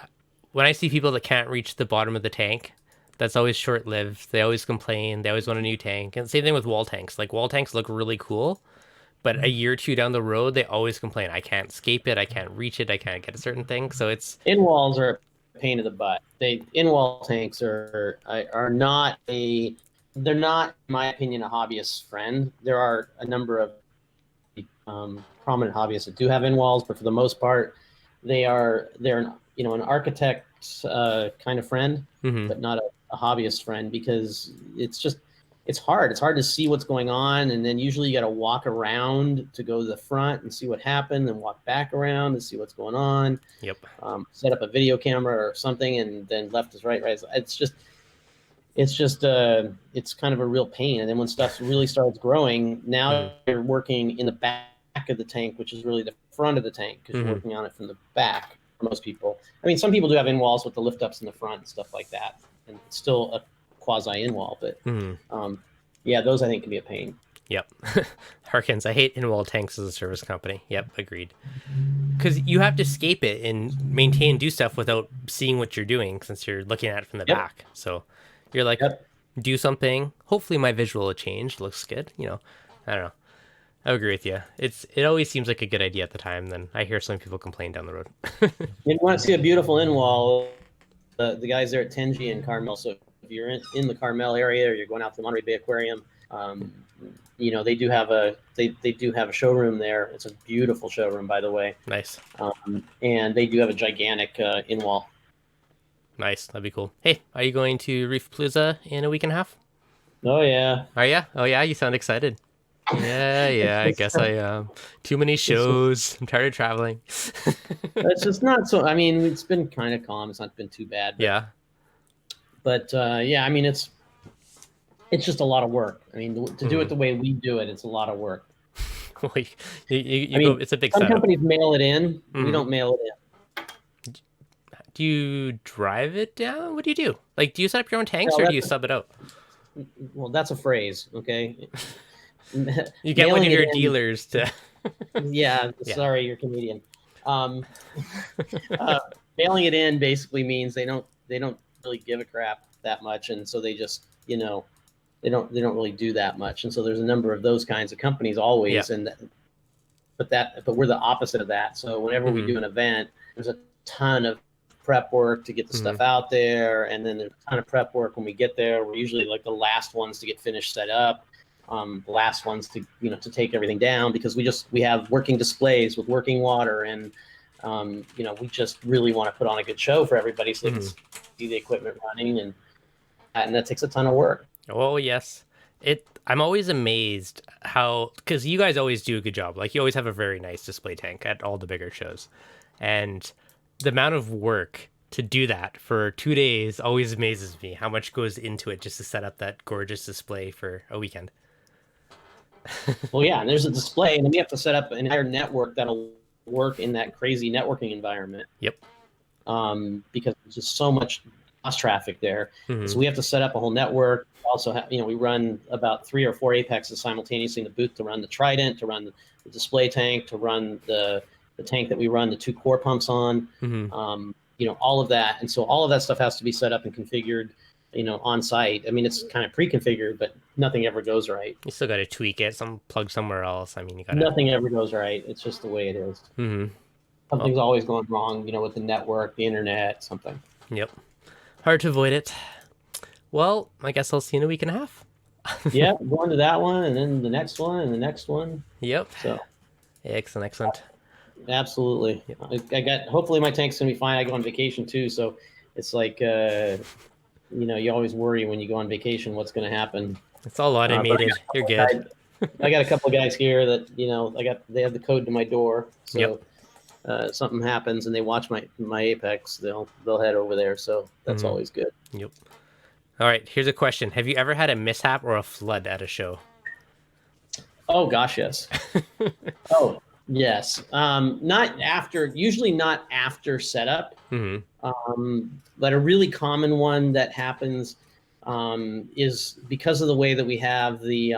when I see people that can't reach the bottom of the tank, that's always short-lived. They always complain. They always want a new tank. And same thing with wall tanks. Like wall tanks look really cool, but a year or two down the road, they always complain. I can't escape it. I can't reach it. I can't get a certain thing. So it's in walls are a pain in the butt. In wall tanks are not they're not, in my opinion, a hobbyist's friend. There are a number of prominent hobbyists that do have in walls, but for the most part, they're an architect's kind of friend, mm-hmm. but not a hobbyist friend because it's hard. It's hard to see what's going on, and then usually you got to walk around to go to the front and see what happened, and walk back around and see what's going on. Yep. Set up a video camera or something, and then left is right. It's kind of a real pain. And then when stuff really starts growing, now you're working in the back of the tank, which is really the front of the tank because you're working on it from the back for most people. I mean, some people do have in walls with the lift ups in the front and stuff like that, and it's still a quasi in wall, but yeah, those I think can be a pain. Yep. Harkins, I hate in wall tanks as a service company. Yep, agreed. Because you have to escape it and maintain, do stuff without seeing what you're doing since you're looking at it from the back. So you're like, do something. Hopefully my visual will change. Looks good. I don't know. I agree with you. It always seems like a good idea at the time. Then I hear some people complain down the road. You want to see a beautiful in wall? The guys there at Tenji and Carmel. So if you're in the Carmel area or you're going out to the Monterey Bay Aquarium, they do have a showroom there. It's a beautiful showroom, by the way. Nice. And they do have a gigantic in wall. Nice. That'd be cool. Hey, are you going to Reef Palooza in a week and a half? Oh yeah. Are you? Oh yeah. You sound excited. Yeah. I guess I am. Too many shows. I'm tired of traveling. It's just not so. I mean, it's been kind of calm. It's not been too bad. But yeah, I mean, it's just a lot of work. I mean, to do it the way we do it, it's a lot of work. It's a big some setup. companies mail it in. We don't mail it in. Do you drive it down? What do you do? Like, do you set up your own tanks or do you sub it out? Well, that's a phrase, okay? You get one of your dealers to... yeah, sorry, you're Canadian. Mailing it in basically means they don't really give a crap that much, and so they just, they don't really do that much. And so there's a number of those kinds of companies always, but we're the opposite of that. So whenever we do an event, there's a ton of prep work to get the stuff out there, and then there's a ton of prep work when we get there. We're usually like the last ones to get finished set up, the last ones to to take everything down, because we have working displays with working water, and we just really want to put on a good show for everybody so they can see the equipment running, and that takes a ton of work. Oh yes. I'm always amazed how, because you guys always do a good job. Like, you always have a very nice display tank at all the bigger shows, and the amount of work to do that for 2 days always amazes me. How much goes into it just to set up that gorgeous display for a weekend. Well, yeah, and there's a display, and then we have to set up an entire network that'll work in that crazy networking environment. Yep. Because there's just so much cross traffic there. Mm-hmm. So we have to set up a whole network. Also, we run about 3 or 4 apexes simultaneously in the booth to run the Trident, to run the display tank, to run the tank that we run the 2 core pumps on. Mm-hmm. All of that, and so all of that stuff has to be set up and configured, on site. I mean, it's kind of pre-configured, but nothing ever goes right. You still got to tweak it, plug somewhere else. I mean, you got nothing ever goes right. It's just the way it is. Mm-hmm. Something's always going wrong, with the network, the internet, something. Yep. Hard to avoid it. Well, I guess I'll see you in a week and a half. Yeah, going to that one, and then the next one, and the next one. Yep. So, excellent. Absolutely. Yep. Hopefully my tank's gonna be fine. I go on vacation too, so it's like you always worry when you go on vacation what's gonna happen. It's all automated. You're good. I got a couple of guys here that they have the code to my door, so something happens and they watch my apex, they'll head over there, so that's always good. Yep. All right, here's a question. Have you ever had a mishap or a flood at a show? Oh gosh, yes. Oh yes. Usually not after setup. But a really common one that happens is because of the way that we have the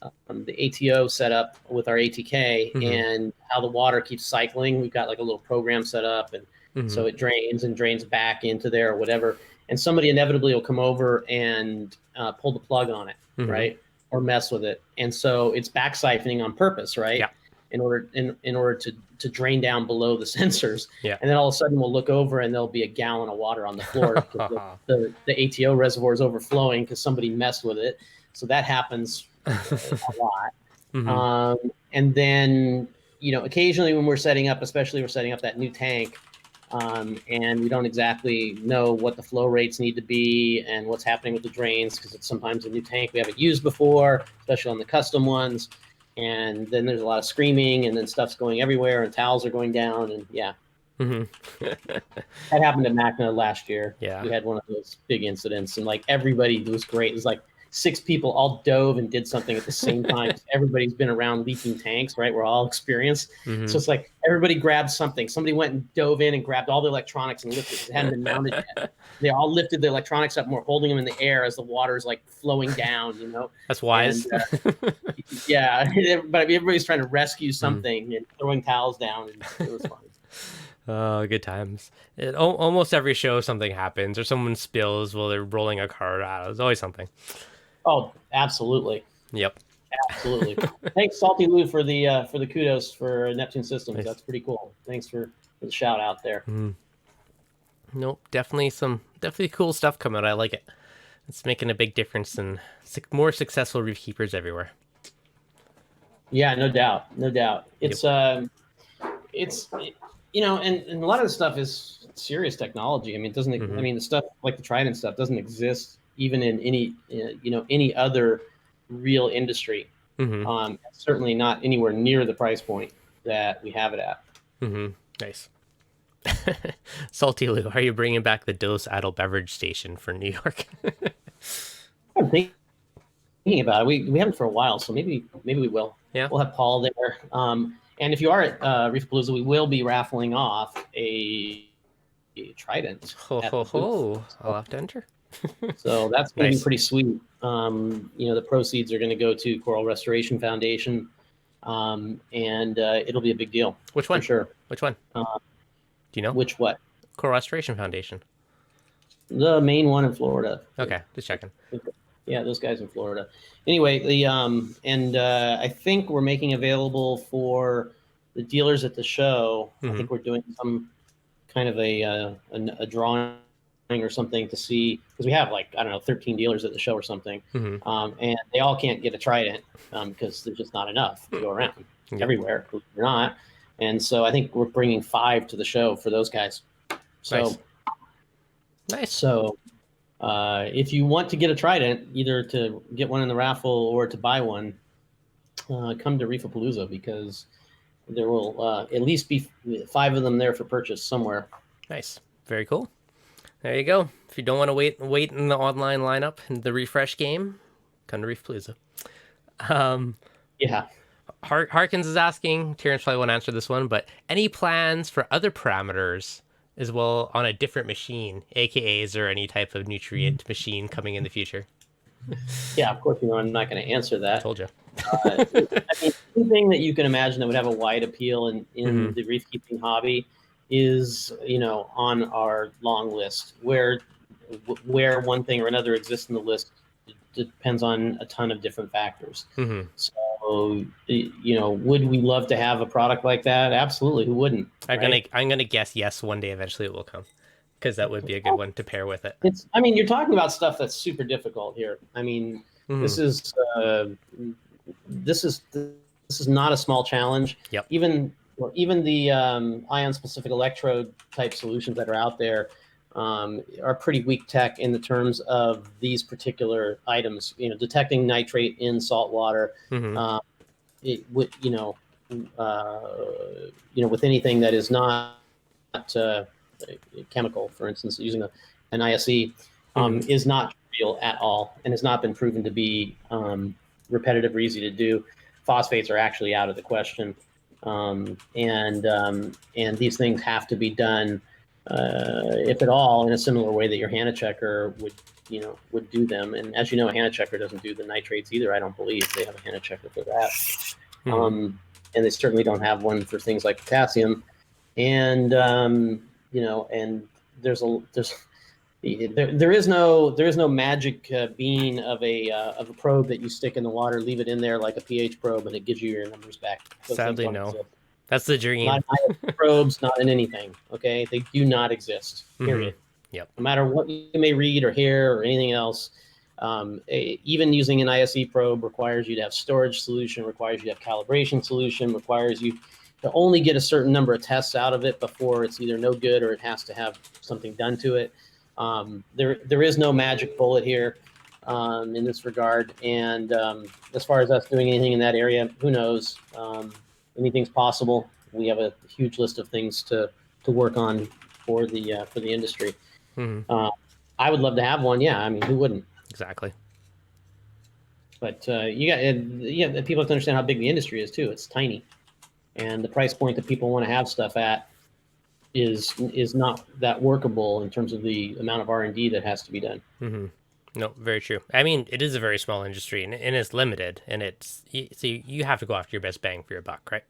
ATO set up with our ATK and how the water keeps cycling. We've got like a little program set up, and so it drains back into there or whatever. And somebody inevitably will come over and pull the plug on it, right? Or mess with it. And so it's back siphoning on purpose, right? Yeah. In order to drain down below the sensors. Yeah. And then all of a sudden we'll look over and there'll be a gallon of water on the floor because the ATO reservoir is overflowing because somebody messed with it. So that happens a lot. And then, occasionally when we're setting up, especially we're setting up that new tank, and we don't exactly know what the flow rates need to be and what's happening with the drains, because it's sometimes a new tank we haven't used before, especially on the custom ones. And then there's a lot of screaming, and then stuff's going everywhere, and towels are going down, and that happened to Macna last year. Yeah, we had one of those big incidents, and like everybody was great. It was like 6 people all dove and did something at the same time. Everybody's been around leaking tanks, right? We're all experienced. So it's like everybody grabbed something. Somebody went and dove in and grabbed all the electronics and lifted it. It hadn't been mounted yet. They all lifted the electronics up and were holding them in the air as the water's like flowing down, That's wise. And, but everybody's trying to rescue something and throwing towels down, and it was fun. Oh, good times. Almost every show something happens or someone spills while they're rolling a cart out. There's always something. Oh, absolutely. Yep. Absolutely. Thanks, Salty Lou, for the kudos for Neptune Systems. Nice. That's pretty cool. Thanks for the shout out there. Nope, definitely cool stuff coming out. I like it. It's making a big difference in more successful reef keepers everywhere. Yeah, no doubt. It's and a lot of the stuff is serious technology. I mean, it doesn't. I mean, the stuff like the Trident stuff doesn't exist even in any other real industry. Certainly not anywhere near the price point that we have it at. Nice. Salty Lou, are you bringing back the Dose Idle Beverage Station for New York? I'm thinking about it. We haven't for a while, so maybe we will. Yeah, we'll have Paul there. And if you are at Reefpalooza, we will be raffling off a Trident. I'll have to enter. So that's going to be pretty sweet. The proceeds are going to go to Coral Restoration Foundation, and it'll be a big deal. Which one? For sure. Which one? Do you know? Which what? Coral Restoration Foundation. The main one in Florida. Okay, just checking. Yeah, those guys in Florida. Anyway, I think we're making available for the dealers at the show. I think we're doing some kind of a drawing or something to see, because we have 13 dealers at the show or something, and they all can't get a Trident because there's just not enough to go around everywhere. Believe it or not. And so I think we're bringing 5 to the show for those guys. So nice. So if you want to get a Trident, either to get one in the raffle or to buy one, come to Reefapalooza, because there will at least be 5 of them there for purchase somewhere. Nice. Very cool. There you go. If you don't want to wait in the online lineup in the refresh game, come to Reef Palooza. Yeah. Harkins is asking, Terrence probably won't answer this one, but any plans for other parameters as well on a different machine, aka is there any type of nutrient machine coming in the future? Yeah, of course, I'm not going to answer that. Told you. I mean, anything that you can imagine that would have a wide appeal in the reef keeping hobby is, on our long list. Where one thing or another exists in the list depends on a ton of different factors. So, would we love to have a product like that? Absolutely. Who wouldn't? I'm gonna guess yes. One day, eventually, it will come, because that would be a good one to pair with it. You're talking about stuff that's super difficult here. I mean, this is not a small challenge. Yep. Even the ion-specific electrode type solutions that are out there are pretty weak tech in the terms of these particular items. Detecting nitrate in salt water, it would, with anything that is not chemical, for instance, using an ISE, is not real at all, and has not been proven to be repetitive or easy to do. Phosphates are actually out of the question, and these things have to be done, if at all, in a similar way that your HANA checker would do them. And as you know, a HANA checker doesn't do the nitrates either. I don't believe they have a HANA checker for that. And they certainly don't have one for things like potassium. And and there is no magic bean of a probe that you stick in the water, leave it in there like a pH probe, and it gives you your numbers back. Sadly, no. That's the dream. Not in probes, not in anything. Okay, they do not exist. Period. Yep. No matter what you may read or hear or anything else, even using an ISE probe requires you to have storage solution, requires you to have calibration solution, requires you to only get a certain number of tests out of it before it's either no good or it has to have something done to it. There is no magic bullet here in this regard. And as far as us doing anything in that area, who knows? Anything's possible. We have a huge list of things to work on for the industry. I would love to have one. Yeah, I mean, who wouldn't? Exactly. But people have to understand how big the industry is too. It's tiny, and the price point that people want to have stuff at is not that workable in terms of the amount of R&D that has to be done. No, very true. I mean, it is a very small industry, and it's limited, and so you have to go after your best bang for your buck, right?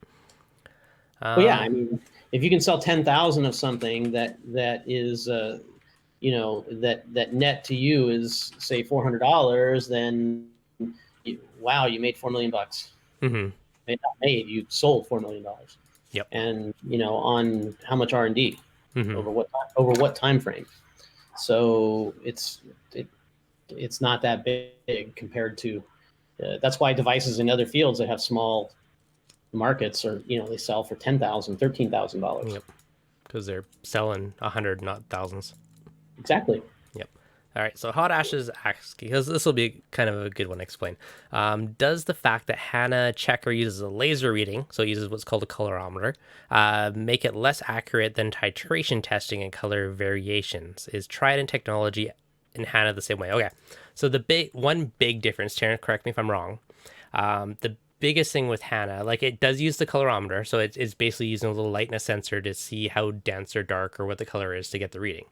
Well, yeah, I mean, if you can sell 10,000 of something that is, that net to you is say $400, then you made $4 million. You sold $4 million. Yep. And on how much R&D over what time frame? So it's not that big compared to. That's why devices in other fields that have small markets are they sell for $10,000, $13,000. Yep. Because they're selling 100, not thousands. Exactly. Yep. All right. So Hot Ashes asks, because this will be kind of a good one to explain. Does the fact that HANA checker uses a laser reading, so it uses what's called a colorimeter, make it less accurate than titration testing and color variations? Is Trident technology in HANA the same way? Okay. So one big difference, Terrence, correct me if I'm wrong. The biggest thing with HANA, like it does use the colorimeter, so it's basically using a little lightness sensor to see how dense or dark or what the color is to get the reading.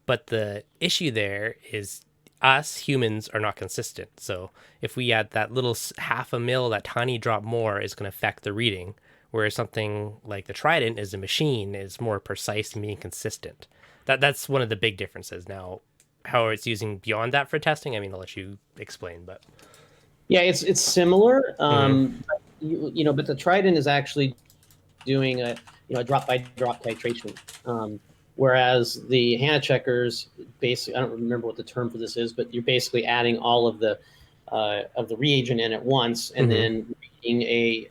But the issue there is us humans are not consistent. So if we add that little half a mil, that tiny drop more is going to affect the reading. Whereas something like the Trident is a machine is more precise and being consistent. That's one of the big differences. Now, how it's using beyond that for testing, I mean, I'll let you explain, but. Yeah, it's similar. But the Trident is actually doing a drop by drop titration. Whereas the HANA checkers, basically, I don't remember what the term for this is, but you're basically adding all of the reagent in at once, and then reading a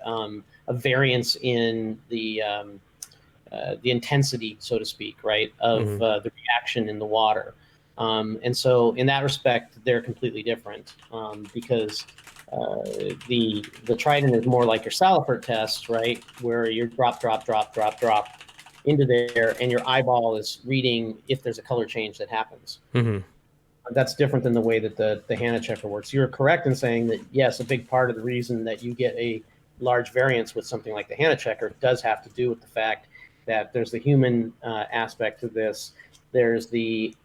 variance in the intensity, so to speak, right, of the reaction in the water. And so, in that respect, they're completely different because the Trident is more like your Salifert test, right? Where you're drop into there, and your eyeball is reading if there's a color change that happens. Mm-hmm. That's different than the way that the HANA checker works. You're correct in saying that, yes, a big part of the reason that you get a large variance with something like the HANA checker does have to do with the fact that there's the human aspect to this. There's the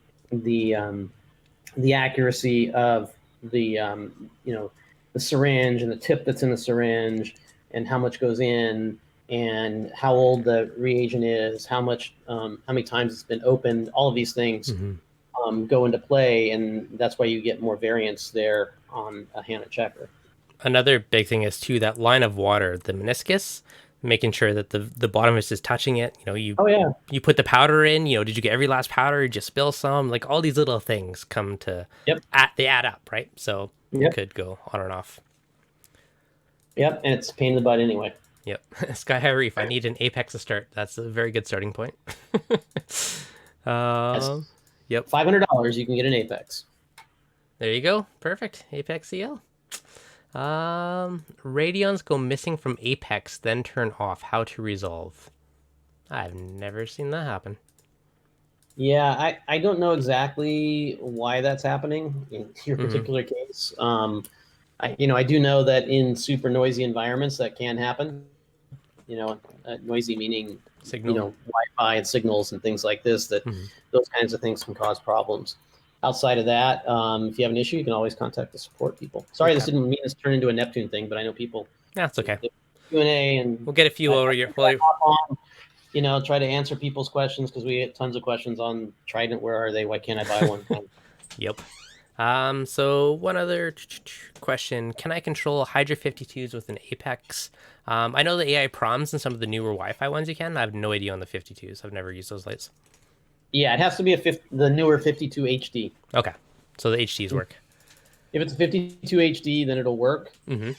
accuracy of the the syringe and the tip that's in the syringe and how much goes in and how old the reagent is, how many times it's been opened. All of these things go into play, and that's why you get more variance there on a HANA checker. Another big thing is too that line of water, the meniscus, making sure that the bottom is just touching it. You you put the powder in. Did you get every last powder? Did you spill some? Like all these little things come to they add up, right? So it could go on and off. Yep, and it's a pain in the butt anyway. Yep. Sky High Reef. I need an apex to start. That's a very good starting point. Yep. $500, you can get an apex. There you go. Perfect. Apex CL. Radions go missing from apex, then turn off. How to resolve? I've never seen that happen. Yeah, I don't know exactly why that's happening in your particular case. I do know that in super noisy environments that can happen. Noisy meaning Signal. Wi-Fi and signals and things like this. That those kinds of things can cause problems. Outside of that, if you have an issue, you can always contact the support people. Sorry, this didn't mean this turn into a Neptune thing, but I know people. Yeah, it's okay. Q&A and we'll get a few over here. Try to answer people's questions because we get tons of questions on Trident. Where are they? Why can't I buy one? Yep. So one other question: can I control Hydra 52s with an Apex? I know the AI proms and some of the newer Wi-Fi ones you can. I have no idea on the 52s. I've never used those lights. Yeah, it has to be the newer 52 HD. Okay, so the HDs work. If it's a 52 HD, then it'll work. An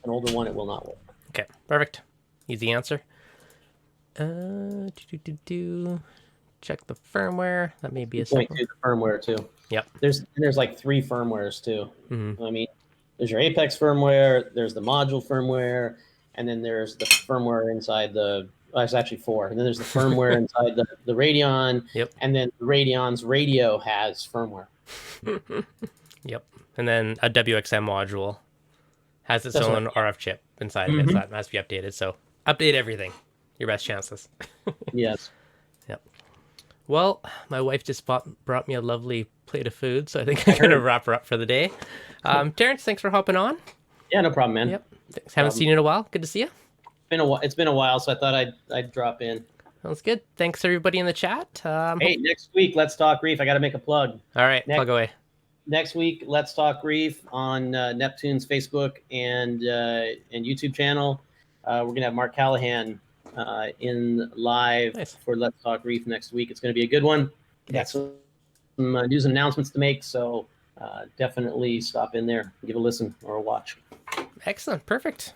older one, it will not work. Okay, perfect. Easy answer. Check the firmware. That may be a point to the firmware too. Yep. There's like 3 firmwares too. I mean, there's your Apex firmware, there's the module firmware, and then there's the firmware inside the. There's actually 4. And then there's the firmware inside the Radeon. Yep. And then the Radeon's radio has firmware. Yep. And then a WXM module has its own RF chip inside of it, so that must be updated. So update everything. Your best chances. Yes. Yep. Well, my wife just brought me a lovely plate of food, so I think I'm going to wrap her up for the day. Terrence, thanks for hopping on. Yeah, no problem, man. Yep. Thanks. Haven't seen you in a while. Good to see you. It's been a while, so I thought I'd drop in. Sounds good. Thanks everybody in the chat. Hey, next week, Let's Talk Reef. I got to make a plug. All right, plug away. Next week, Let's Talk Reef on Neptune's Facebook and YouTube channel. We're gonna have Mark Callahan in live for Let's Talk Reef next week. It's gonna be a good one. Got some news and announcements to make, so definitely stop in there, give a listen or a watch. Excellent, perfect.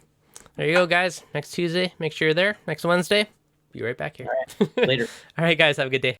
There you go, guys. Next Tuesday, make sure you're there. Next Wednesday, be right back here. All right. Later. All right, guys, have a good day.